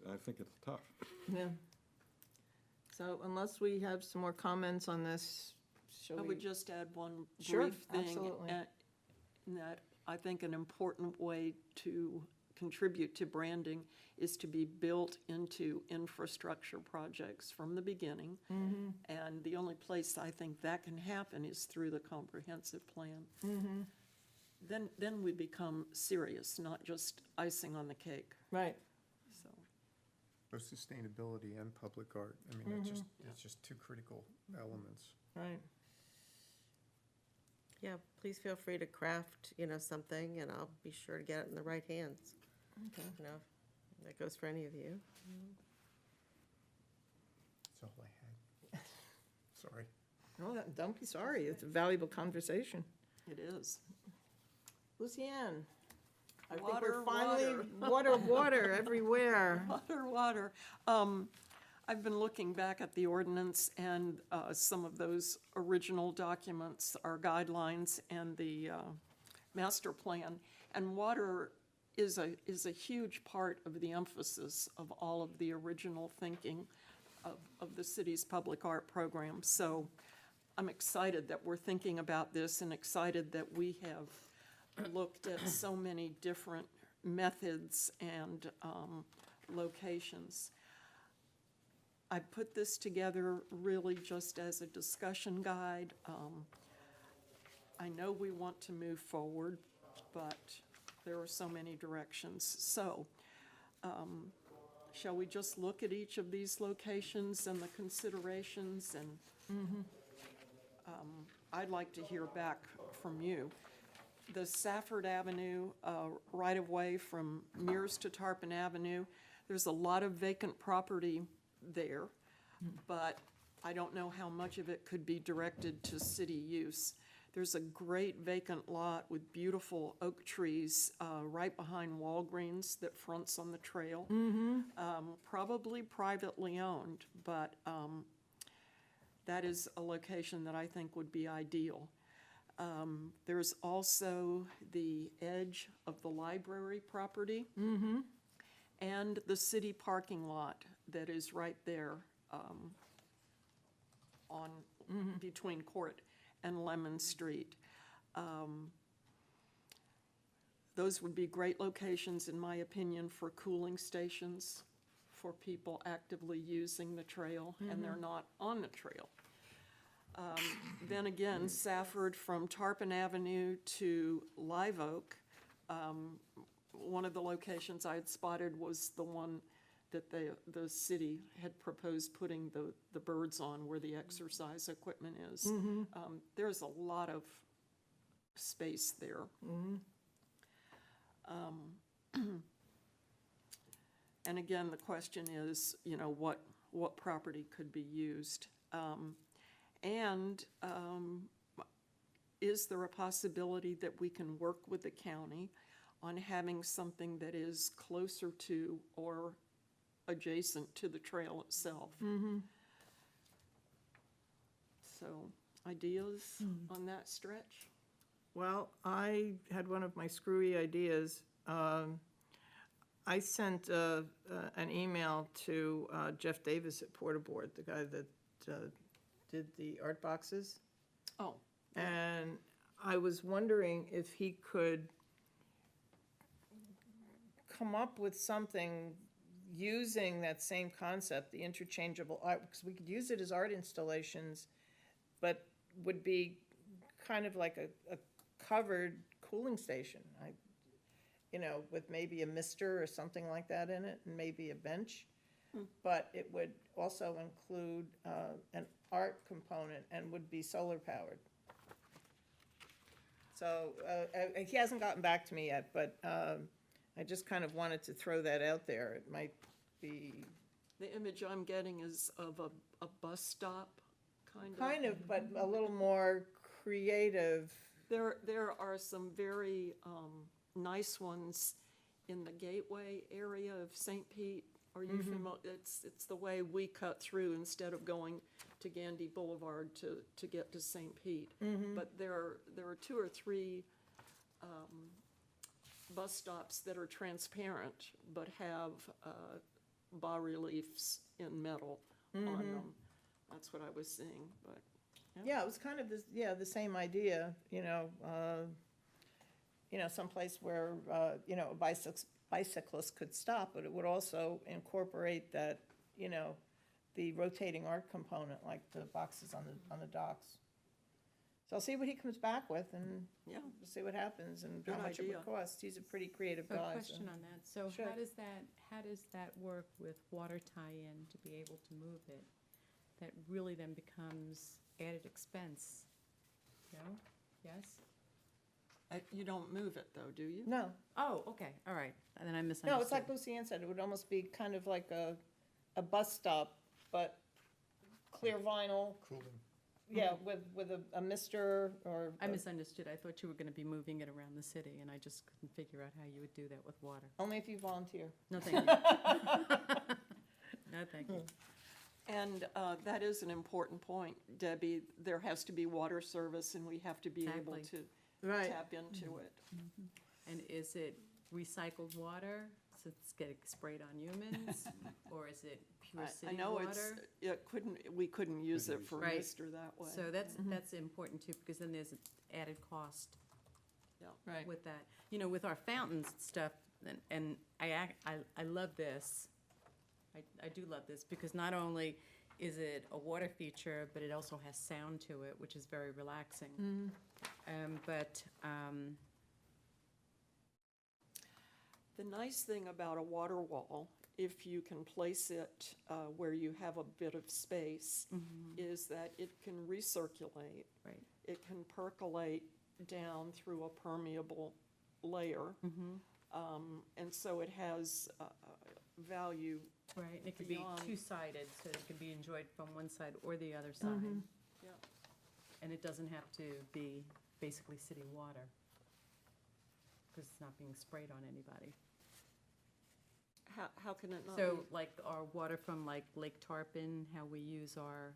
I think it's tough. Yeah. So unless we have some more comments on this, shall I we? would just add one Sure, brief thing. absolutely. That I think an important way to contribute to branding is to be built into infrastructure projects from the beginning. And the only place I think that can happen is through the comprehensive plan. Then we become serious, not just icing on the cake, Right. so. Both sustainability and public art, I mean, it's just two critical elements. Right. Yeah, please feel free to craft, something, and I'll be sure to get it in the right hands. Okay. That goes for any of you. That's all I had. Sorry. No, don't be sorry. It's a valuable conversation. It is. Lucianne? I think Water, we're finally, water everywhere. Water. I've been looking back at the ordinance and some of those original documents, our guidelines and the master plan. And water is a huge part of the emphasis of all of the original thinking of the city's public art program. So I'm excited that we're thinking about this and excited that we have looked at so many different methods and locations. I put this together really just as a discussion guide. I know we want to move forward, but there are so many directions. So, shall we just look at each of these locations and the considerations? And I'd like to hear back from you. The Safford Avenue right-of-way from Mears to Tarpon Avenue, there's a lot of vacant property there, but I don't know how much of it could be directed to city use. There's a great vacant lot with beautiful oak trees right behind Walgreens that fronts on the trail. Probably privately owned, but that is a location that I think would be ideal. There's also the edge of the library property and the city parking lot that is right there on between Court and Lemon Street. Those would be great locations, in my opinion, for cooling stations for people actively using the trail, and they're not on the trail. Then again, Safford from Tarpon Avenue to Live Oak, one of the locations I had spotted was the one that the city had proposed putting the birds on where the exercise equipment is. There's a lot of space there. And again, the question is, you know, what property could be used? Is there a possibility that we can work with the county on having something that is closer to or adjacent to the trail itself? So, ideas on that stretch? Well, I had one of my screwy ideas. I sent an email to Jeff Davis at Portaboard, the guy that did the art boxes. Oh, And I was wondering if he could come up with something using that same concept, the interchangeable art, because we could use it as art installations, but would be kind of like a covered cooling station. You know, with maybe a mister or something like that in it, and maybe a bench. But it would also include an art component and would be solar powered. So he hasn't gotten back to me yet, but I just kind of wanted to throw that out there. It might be. the image I'm getting is of a bus stop, kind of. Kind of, but a little more creative. There are some very nice ones in the gateway area of St. Pete. Are you familiar? It's the way we cut through instead of going to Gandy Boulevard to get to St. Pete. But there are 2 or 3 bus stops that are transparent but have bas-reliefs in metal on them. That's what I was seeing, but. Yeah, it was kind of the same idea, you know, someplace where, a bicyclist could stop, but it would also incorporate that, the rotating art component, like the boxes on the docks. So I'll see what he comes back with, and Yeah. we'll see what happens and Good how much it idea. would cost. He's a pretty creative A guy. question so. on that. So Sure. how does that work with water tie-in to be able to move it? That really then becomes added expense. No? Yes? You don't move it though, do you? No, Oh, okay, all right. And then I misunderstood. no, it's like Lucy Ann said, it would almost be kind of like a bus stop, but clear vinyl, Cooling. yeah, with a mister or. I misunderstood. I thought you were gonna be moving it around the city, and I just couldn't figure out how you would do that with water. Only if you volunteer. No, thank you. No, thank you. And that is an important point, Debbie. There has to be water service, and we have to be able Exactly. to Right. tap into it. And is it recycled water, so it's getting sprayed on humans? Or is it pure I city know water? we couldn't use it for Right. Mister that way. So that's important too, because then there's an added cost Yeah. Right. with that. You know, with our fountains and stuff, and I love this. I do love this, because not only is it a water feature, but it also has sound to it, which is very relaxing. The nice thing about a water wall, if you can place it where you have a bit of space, is that it can recirculate. Right. It can percolate down through a permeable layer. And so it has value. Right, and it could be Beyond. two-sided, so it can be enjoyed from one side or the other side. Yeah. And it doesn't have to be basically city water, because it's not being sprayed on anybody. How can it not be? So like our water from like Lake Tarpon, how we use our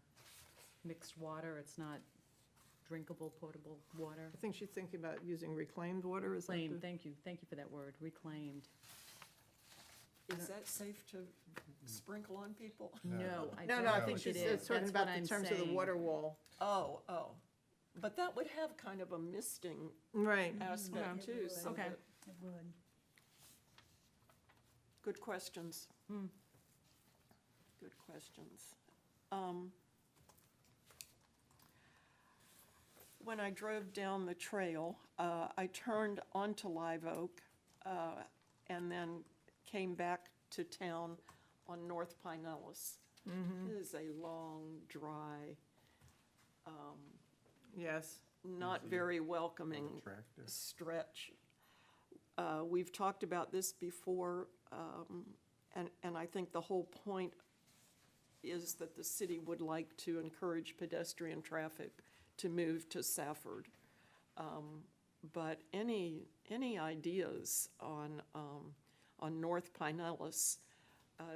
mixed water, it's not drinkable, potable water. I think she's thinking about using reclaimed water, is that the? Reclaimed, thank you for that word, reclaimed. Is that safe to sprinkle on people? No, I No, don't no, I think think it she's is. talking That's about what the I'm terms of the saying. water wall. Oh, but that would have kind of a misting Right. aspect too, so Okay. that- It would. good questions. Good questions. When I drove down the trail, I turned onto Live Oak, and then came back to town on North Pinellas. It is a long, dry, Yes. not very welcoming Attractive. stretch. We've talked about this before, and I think the whole point is that the city would like to encourage pedestrian traffic to move to Safford. But any ideas on North Pinellas?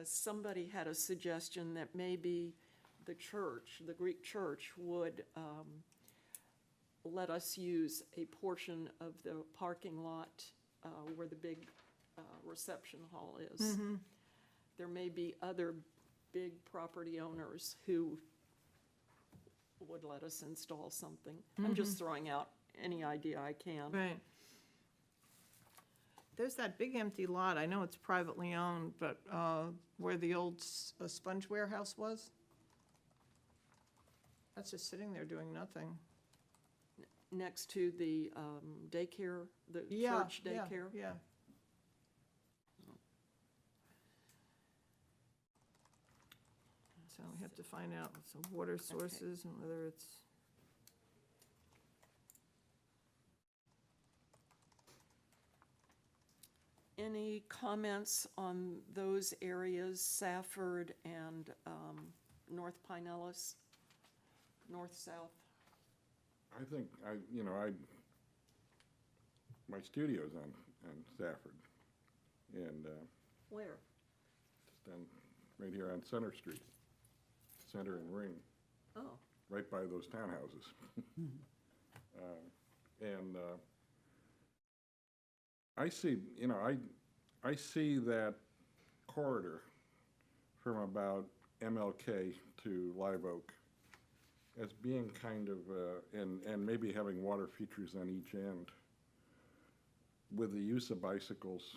Somebody had a suggestion that maybe the church, the Greek church, would let us use a portion of the parking lot where the big reception hall is. There may be other big property owners who would let us install something. I'm just throwing out any idea I can. Right. There's that big empty lot, I know it's privately owned, but where the old sponge warehouse was? That's just sitting there doing nothing. Next to the daycare, the Yeah, church yeah, daycare. Yeah. So we have to find out some water sources and whether it's. Any comments on those areas, Safford and North Pinellas, north-south? I think, my studio's on Safford, and Where? just right here on Center Street, Center and Ring, Oh, right by those townhouses. And I see, I see that corridor from about MLK to Live Oak as being kind of, and maybe having water features on each end with the use of bicycles,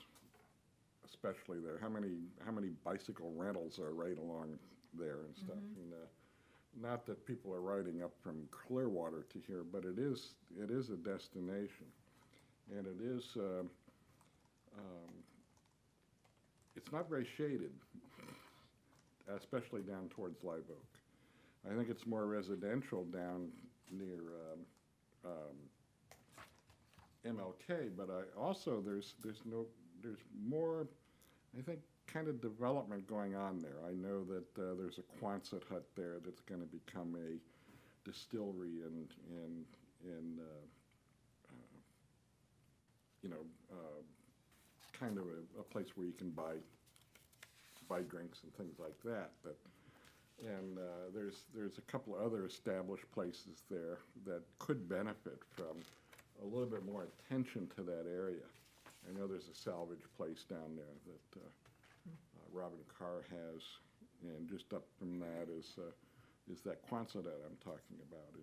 especially there. How many bicycle rentals are right along there and stuff? And, not that people are riding up from Clearwater to here, but it is a destination, and it is. It's not very shaded, especially down towards Live Oak. I think it's more residential down near MLK, but there's more, I think, kind of development going on there. I know that there's a Quonset hut there that's going to become a distillery and kind of a place where you can buy drinks and things like that. And there's a couple of other established places there that could benefit from a little bit more attention to that area. I know there's a salvage place down there that Robin Carr has, and just up from that is that Quonset hut I'm talking about.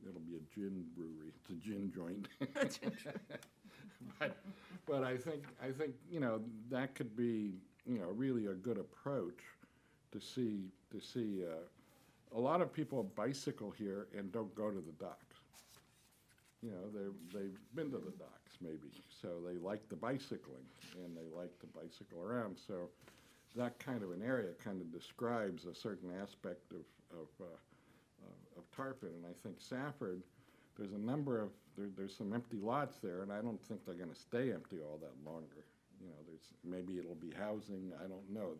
It'll be a gin brewery. It's a gin joint. But I think that could be really a good approach to see a lot of people bicycle here and don't go to the docks. They've been to the docks maybe, so they like the bicycling and they like to bicycle around. So that kind of an area kind of describes a certain aspect of Tarpon. And I think Safford, there's some empty lots there, and I don't think they're going to stay empty all that longer. you know, maybe it'll be housing, I don't know.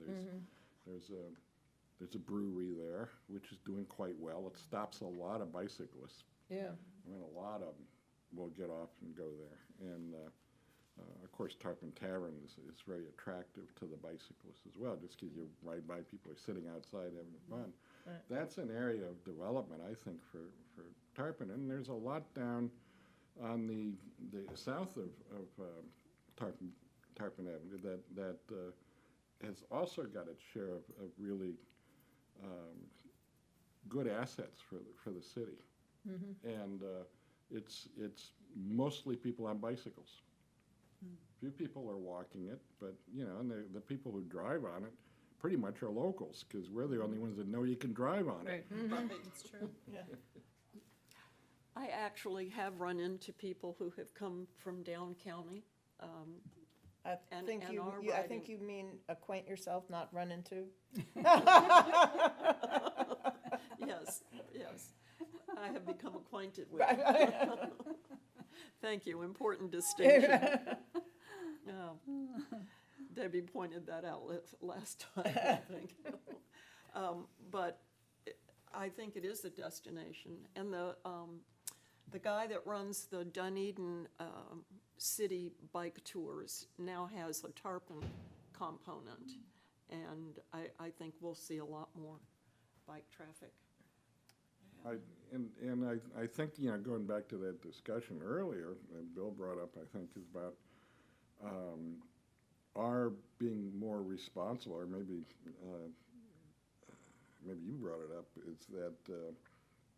There's a brewery there, which is doing quite well. It stops a lot of bicyclists. Yeah. I mean, a lot of them will get off and go there. And, of course, Tarpon Tavern is very attractive to the bicyclists as well, just because you ride by, people are sitting outside having fun. Right. That's an area of development, I think, for Tarpon. And there's a lot down on the south of Tarpon Avenue that has also got its share of really good assets for the city. And it's mostly people on bicycles. Few people are walking it, but, you know, and the people who drive on it pretty much are locals, because we're the only ones that know you can drive on it. Right, it's true. Yeah. I actually have run into people who have come from down county. I And- think and you, are I think riding. you mean acquaint yourself, not run into. Yes, yes. I have become acquainted with. Thank you, important distinction. Debbie pointed that out last time, I think. But I think it is a destination. And the guy that runs the Dunedin City Bike Tours now has a Tarpon component. And I think we'll see a lot more bike traffic. I think, you know, going back to that discussion earlier, and Bill brought up, I think, is about our being more responsible, or maybe you brought it up, is that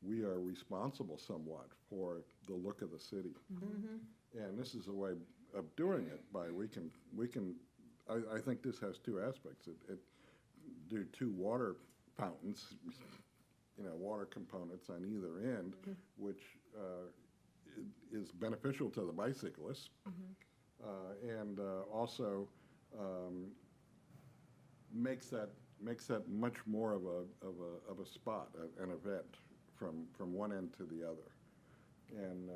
we are responsible somewhat for the look of the city. And this is a way of doing it by, I think this has two aspects. It do two water fountains, you know, water components on either end, which is beneficial to the bicyclists, and also makes that much more of a spot, an event from one end to the other. And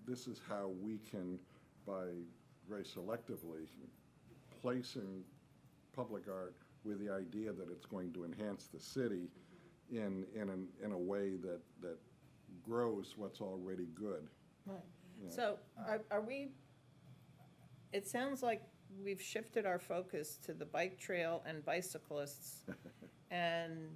this is how we can, by very selectively placing public art with the idea that it's going to enhance the city in a way that grows what's already good. Right. Yeah. So are we, it sounds like we've shifted our focus to the bike trail and bicyclists and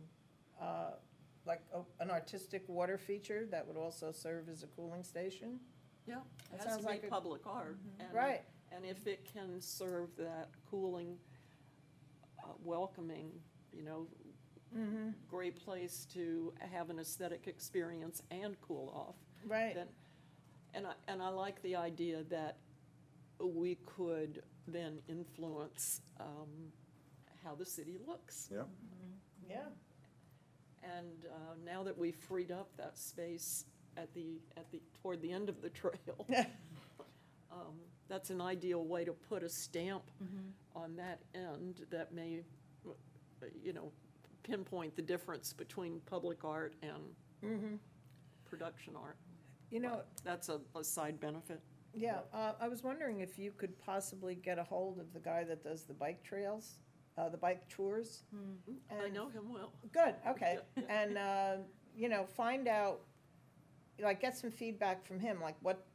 like an artistic water feature that would also serve as a cooling station? Yeah, That it has sounds to like be a- public art. and- Right. And if it can serve that cooling, welcoming, you know, great place to have an aesthetic experience and cool off, Right. then, and I like the idea that we could then influence how the city looks. Yeah. Yeah. And now that we've freed up that space toward the end of the trail, that's an ideal way to put a stamp on that end that may, you know, pinpoint the difference between public art and production art. You know, That's a side benefit. yeah, I was wondering if you could possibly get a hold of the guy that does the bike trails, the bike tours. I And- know him well. Good, okay. And, you know, find out, like, get some feedback from him, like, what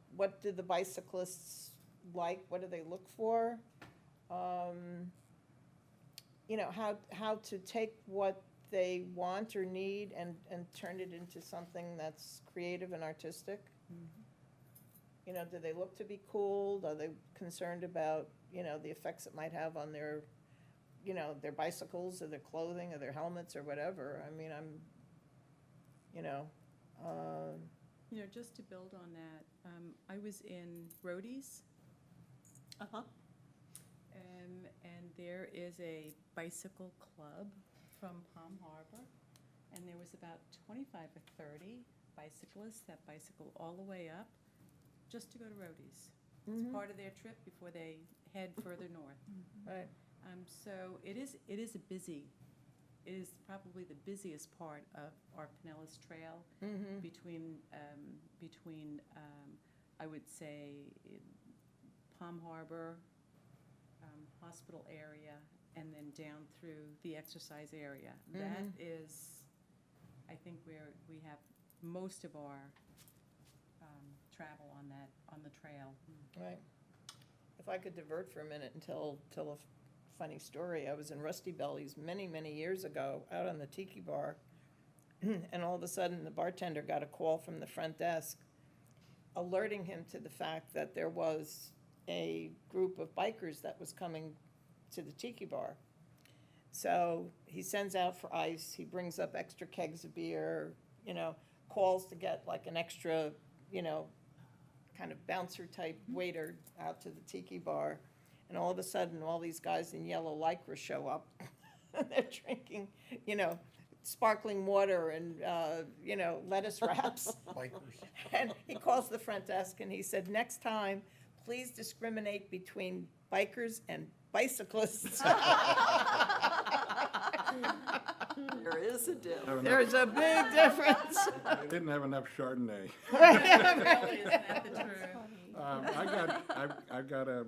do the bicyclists like? What do they look for? You know, how to take what they want or need and turn it into something that's creative and artistic. You know, do they look to be cool? Are they concerned about, you know, the effects it might have on their, you know, their bicycles or their clothing or their helmets or whatever? I mean, you know, You know, just to build on that, I was in Rhodey's, Uh-huh. and there is a bicycle club from Palm Harbor, and there was about 25 or 30 bicyclists that bicycle all the way up just to go to Rhodey's. It's part of their trip before they head further north. right, So it is probably the busiest part of our Pinellas Trail between, I would say, Palm Harbor, hospital area and then down through the exercise area. That is, I think, where we have most of our travel on the trail. Right. If I could divert for a minute and tell a funny story. I was in Rusty Belly's many, many years ago, out on the tiki bar, and all of a sudden, the bartender got a call from the front desk alerting him to the fact that there was a group of bikers that was coming to the tiki bar. So he sends out for ice, he brings up extra kegs of beer, calls to get like an extra, kind of bouncer type waiter out to the tiki bar. And all of a sudden, all these guys in yellow lycra show up. They're drinking, sparkling water and, lettuce wraps. And he calls the front desk and he said, next time, please discriminate between bikers and bicyclists. There is a difference. There's a big difference. They didn't have enough Chardonnay. Really, isn't that the truth? I've got a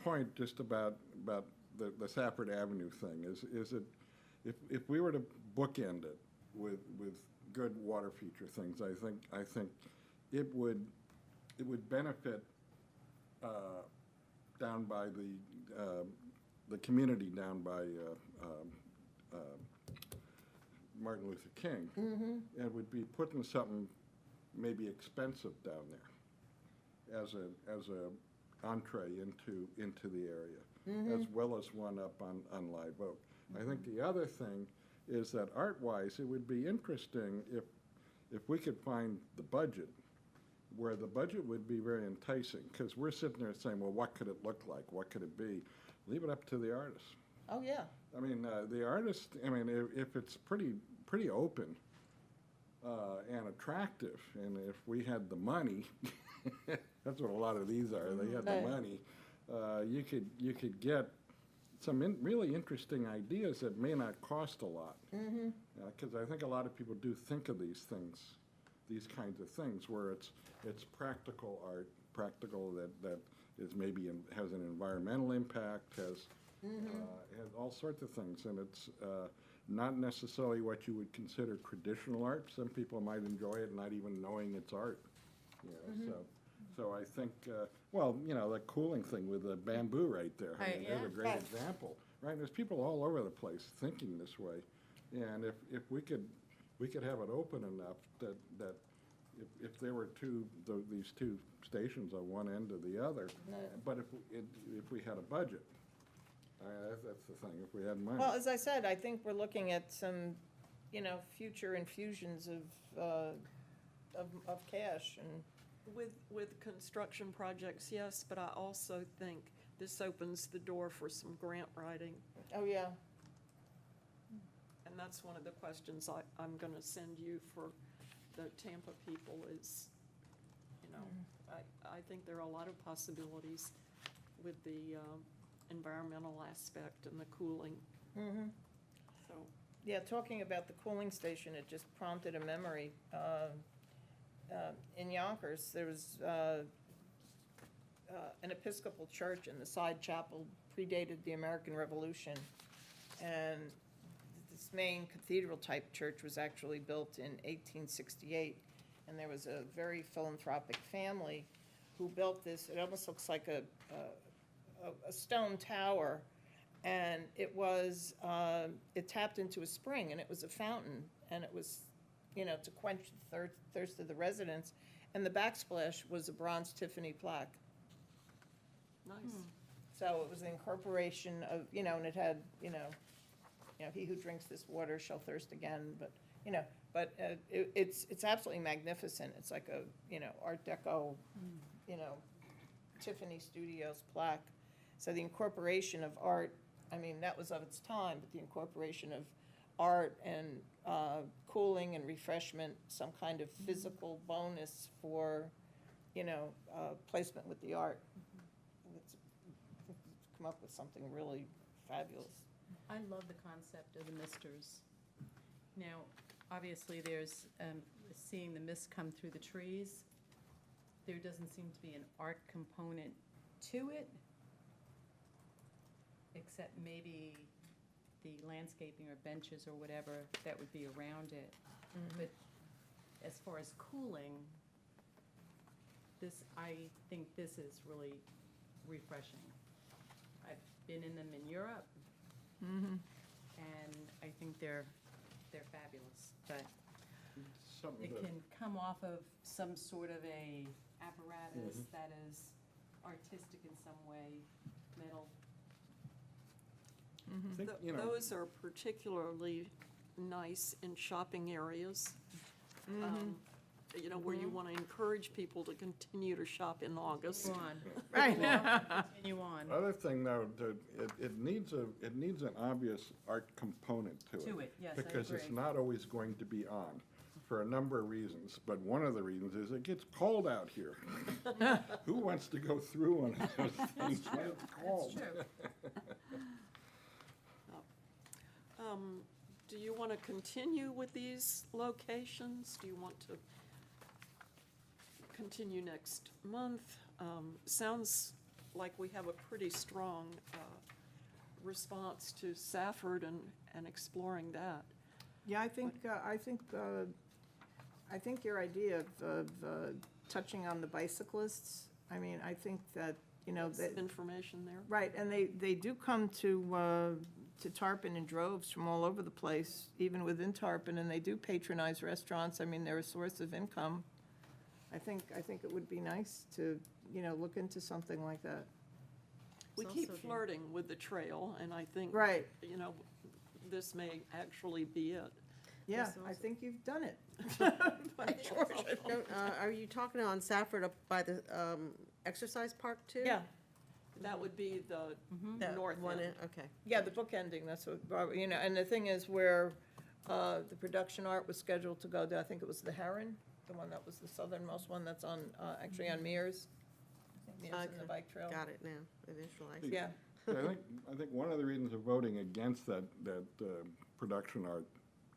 point just about the Safford Avenue thing. Is it, if we were to bookend it with good water feature things, I think it would benefit down by the community down by Martin Luther King. It would be putting something maybe expensive down there as a entree into the area, as well as one up on Live Oak. I think the other thing is that art-wise, it would be interesting if we could find the budget, where the budget would be very enticing, because we're sitting there saying, well, what could it look like? What could it be? Leave it up to the artist. Oh, yeah. I mean, the artist, if it's pretty open and attractive, and if we had the money, that's what a lot of these are, they had the Right. money, you could get some really interesting ideas that may not cost a lot. Because I think a lot of people do think of these things, these kinds of things, where it's practical art, practical that is maybe has an environmental impact, has all sorts of things, and it's not necessarily what you would consider traditional art. Some people might enjoy it not even knowing it's art. So I think, the cooling thing with the bamboo right there. Right, There's yeah. a great example, right? There's people all over the place thinking this way, and if we could have it open enough that if there were these two stations on one end or the other, but if we had a budget, that's the thing. If we had money. Well, as I said, I think we're looking at some, future infusions of cash and. With construction projects, yes, but I also think this opens the door for some grant writing. Oh, yeah. And that's one of the questions I'm gonna send you for the Tampa people is, I think there are a lot of possibilities with the environmental aspect and the cooling. So, Yeah, talking about the cooling station, it just prompted a memory. In Yonkers, there was an Episcopal church, and the side chapel predated the American Revolution. And this main cathedral-type church was actually built in 1868. And there was a very philanthropic family who built this. It almost looks like a stone tower. And it tapped into a spring, and it was a fountain. And it was, to quench the thirst of the residents. And the backsplash was a bronze Tiffany plaque. nice. So it was the incorporation of, and it had, he who drinks this water shall thirst again, but, it's absolutely magnificent. It's like a, Art Deco, Tiffany Studios plaque. So the incorporation of art, that was of its time, but the incorporation of art and cooling and refreshment, some kind of physical bonus for, placement with the art. It's come up with something really fabulous. I love the concept of the misters. Now, obviously, there's, seeing the mist come through the trees, there doesn't seem to be an art component to it. except maybe the landscaping or benches or whatever that would be around it. But as far as cooling, I think this is really refreshing. I've been in them in Europe, and I think they're fabulous, but Something it that- can come off of some sort of a apparatus that is artistic in some way, metal. I think, you know, Those are particularly nice in shopping areas. You know, where you want to encourage people to continue to shop in August. Go on, Right. continue on Other thing though, it needs an obvious art component to it. to it, yes, I Because it's agree. not always going to be on, for a number of reasons, but one of the reasons is it gets cold out here. Who wants to go through one of those things when it's cold? That's true. Do you want to continue with these locations? Do you want to continue next month? Sounds like we have a pretty strong response to Safford and exploring that. Yeah, I think your idea of touching on the bicyclists, I mean, I think that, you know, that, Information there. right, and they do come to Tarpon in droves from all over the place, even within Tarpon, and they do patronize restaurants. I mean, they're a source of income. I think it would be nice to, you know, look into something like that. We It's keep also the- flirting with the trail, and I think, Right, you know, this may actually be it. yeah, Yes, I also- think you've done it. By George, I don't- Don't, are you talking on Safford up by the, exercise park too? Yeah, That would be the That north one, end. okay. yeah, the book ending, that's what, Barbara, you know, and the thing is where the production art was scheduled to go to, I think it was the Heron, the one that was the southernmost one that's on, actually on Mears. Mears and the Okay. bike trail. Got it now, I visualized. Yeah, Yeah, I think one of the reasons of voting against that production art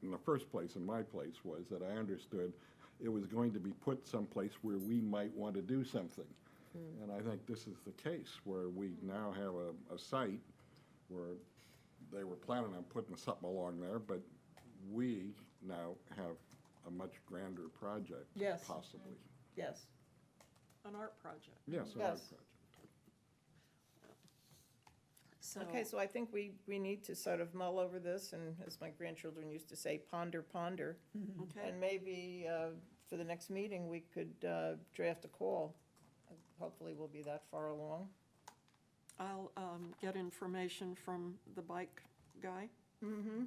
in the first place, in my place, was that I understood it was going to be put someplace where we might want to do something. And I think this is the case, where we now have a site where they were planning on putting something along there, but we now have a much grander project. Yes. Possibly. yes. An art project. Yes, an art Yes. project. So, Okay, so I think we need to sort of mull over this, and as my grandchildren used to say, ponder, ponder. okay, And maybe for the next meeting, we could draft a call. Hopefully, we'll be that far along. I'll get information from the bike guy. Mm-hmm.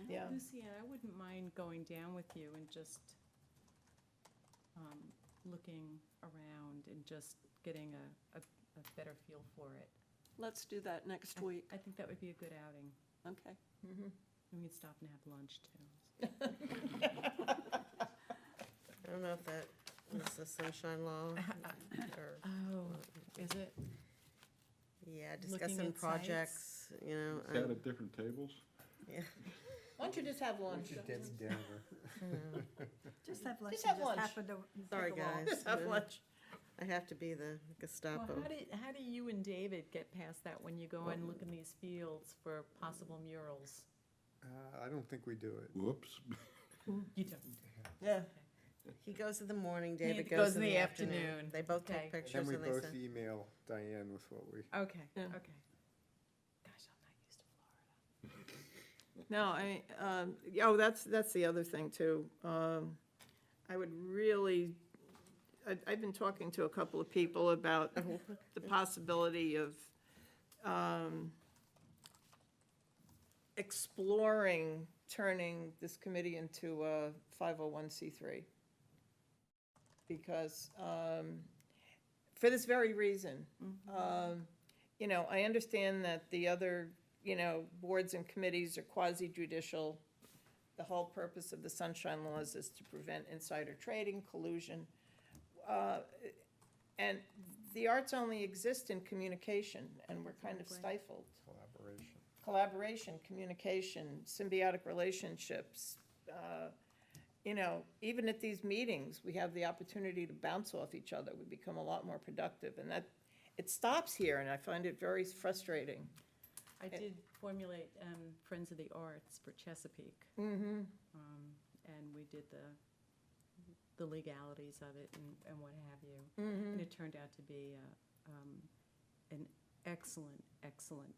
Yeah. Lucianne, I wouldn't mind going down with you and just looking around and just getting a better feel for it. Let's do that next week. I think that would be a good outing. Okay. And we could stop and have lunch, too. I don't know if that is the sunshine law, or, Oh, is it? yeah, Looking discussing at projects, you know. Is that at different tables? Yeah. Why don't you just have lunch? Gets Denver. Just have lunch. Just have and lunch. happen to Sorry, take a walk. guys. Just have lunch. I have to be the Well, Gestapo. how do you and David get past that when you go and look in these fields for possible murals? I don't think we do it. Whoops. You don't. Yeah. He goes in the morning, David goes goes in in the the afternoon. afternoon. They both Okay. take Then pictures we and they both send. email Diane with what we. Okay, Yeah. okay. Gosh, I'm not used to Florida. No, that's the other thing, too. I would really, I've been talking to a couple of people about the possibility of exploring turning this committee into a 501c3. Because, for this very reason, you know, I understand that the other, you know, boards and committees are quasi-judicial. The whole purpose of the sunshine laws is to prevent insider trading, collusion. And the arts only exist in communication, and we're kind of stifled. Collaboration, communication, symbiotic relationships. You know, even at these meetings, we have the opportunity to bounce off each other. We become a lot more productive, and it stops here, and I find it very frustrating. I did formulate Friends of the Arts for Chesapeake. Mm-hmm. And we did the legalities of it and what have you. Mm-hmm. And it turned out to be an excellent, excellent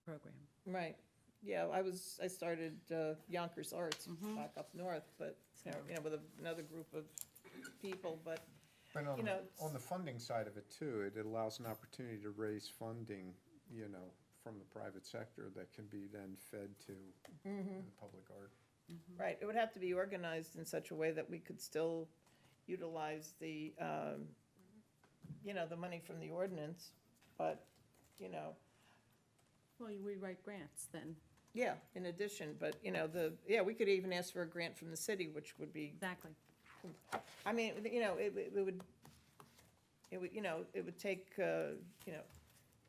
program. Right, yeah, I started Yonkers Arts back up north, but, with another group of people, but, But you know, on the funding side of it too, it allows an opportunity to raise funding, from the private sector that can be then fed to the public art. right, it would have to be organized in such a way that we could still utilize the, the money from the ordinance, but, Well, we write grants then. yeah, in addition, but, we could even ask for a grant from the city, which would be, Exactly. I mean, it would take,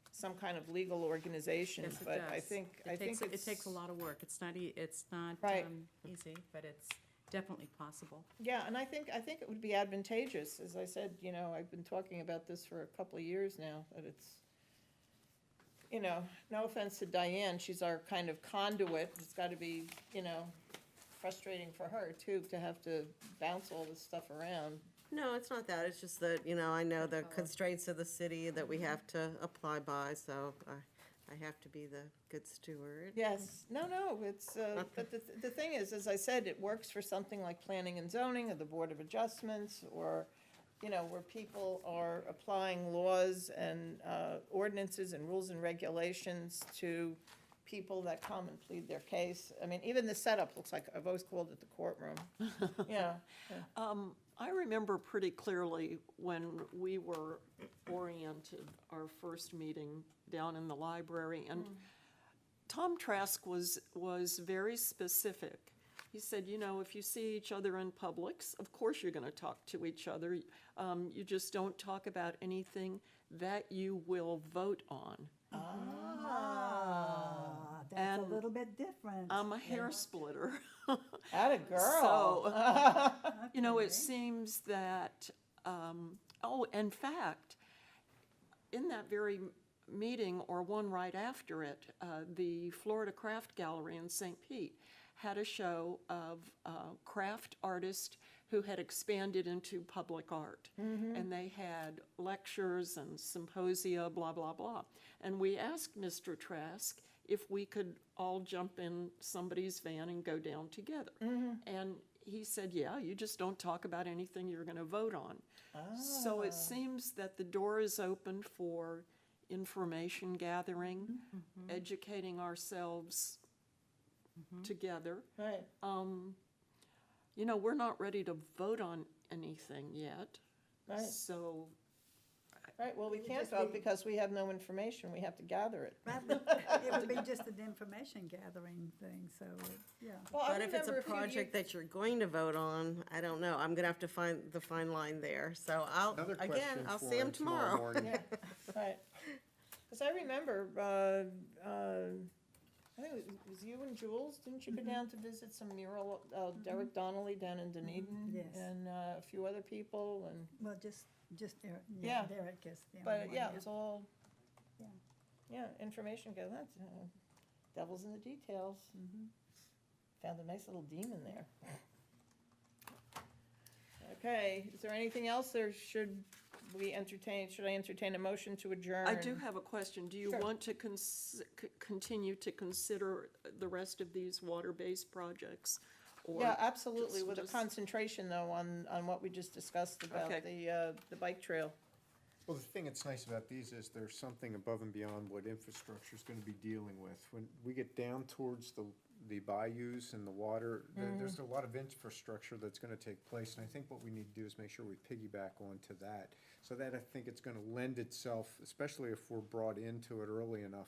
some kind of legal organization, Yes, it but I does. think It it's. takes a lot of work. It's not, it's not Right. easy, but it's definitely possible. Yeah, and I think it would be advantageous, as I said, I've been talking about this for a couple of years now, that it's, no offense to Diane, she's our kind of conduit, it's gotta be, frustrating for her too, to have to bounce all this stuff around. No, it's not that, it's just that, I know the constraints of the city that we have to apply by, so I have to be the good steward. Yes, no, it's, but the thing is, as I said, it works for something like planning and zoning, or the Board of Adjustments, or, where people are applying laws and ordinances and rules and regulations to people that come and plead their case. I mean, even the setup looks like, I've always called it the courtroom. Yeah. I remember pretty clearly when we were oriented, our first meeting down in the library, and Tom Trask was very specific. He said, if you see each other in Publix, of course you're going to talk to each other. You just don't talk about anything that you will vote on. That's a And little bit different. I'm a hair splitter. Atta girl. So, it Okay. seems that, in fact, in that very meeting, or one right after it, the Florida Craft Gallery in St. Pete had a show of craft artists who had expanded into public art. And they had lectures and symposia, blah, blah, blah. And we asked Mr. Trask if we could all jump in somebody's van and go down together. And he said, yeah, you just don't talk about anything you're going to vote on. So it seems that the door is open for information gathering, educating ourselves together. Right. We're not ready to vote on anything yet. Right. So, Right, well, we can't vote because we have no information, we have to gather it. It would be just an information gathering thing, so, yeah. Well, I But if it's a remember few project that you're going to vote on, I don't know, I'm gonna have to find the fine line there, so Another question again, I'll for see him tomorrow. morning. Yeah, right. Because I remember, I think it was you and Jules, didn't you go down to visit some mural, Derek Donnelly down in Dunedin? Yes. And a few other people, and, Well, just Derek, Yeah. Derek is the only but one. yeah, it was all, Yeah. yeah, information go, that's, devil's in the details. Found a nice little demon there. Okay, is there anything else, or should I entertain a motion to adjourn? I do have a question. Do you Sure. want to continue to consider the rest of these water-based projects? Or Yeah, absolutely, with a just- concentration though on what we just discussed about Okay. the bike trail. Well, the thing that's nice about these is there's something above and beyond what infrastructure's gonna be dealing with. When we get down towards the bayous and the water, there's a lot of infrastructure that's gonna take place, and I think what we need to do is make sure we piggyback onto that. So that, I think it's gonna lend itself, especially if we're brought into it early enough,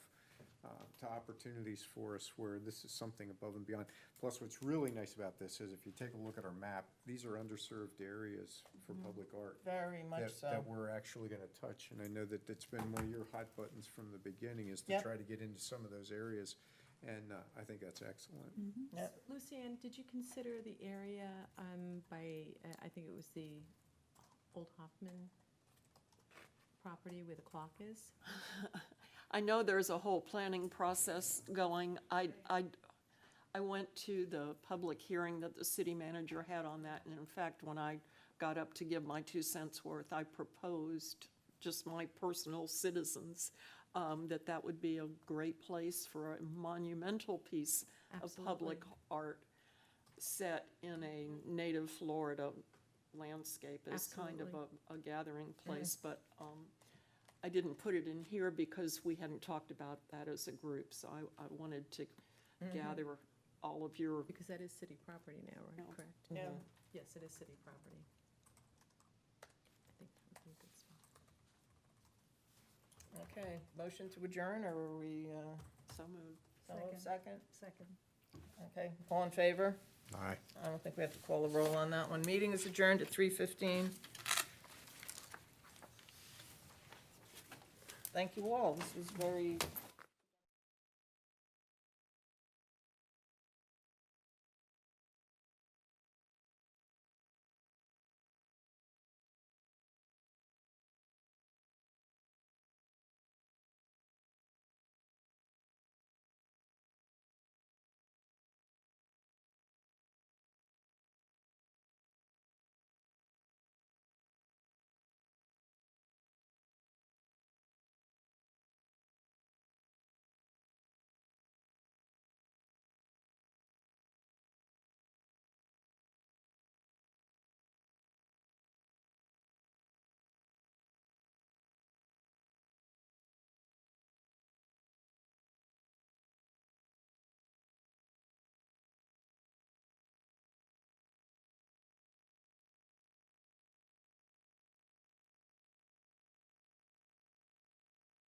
to opportunities for us where this is something above and beyond. Plus, what's really nice about this is if you take a look at our map, these are underserved areas for public art. Very much That so. we're actually gonna touch, and I know that it's been one of your hot buttons from the beginning, is to Yep. try to get into some of those areas, and I think that's excellent. Yeah. Lucianne, did you consider the area by, I think it was the Old Hoffman property where the clock is? I know there's a whole planning process going. I went to the public hearing that the city manager had on that, and in fact, when I got up to give my 2 cents worth, I proposed, just my personal citizens, that would be a great place for a monumental piece of public Absolutely. art set in a native Florida landscape as kind of Absolutely. a gathering place, but I didn't put it in here because we hadn't talked about that as a group, so I wanted to gather all of your, Because that is city property now, right? Yeah. Correct? Yeah. Yes, it is city property. I think that would be a good spot. Okay, motion to adjourn, or are we, so moved. so moved, second? Second. Okay, all in favor? Aye. I don't think we have to call the roll on that one. Meeting is adjourned at 3:15. Thank you all. This was very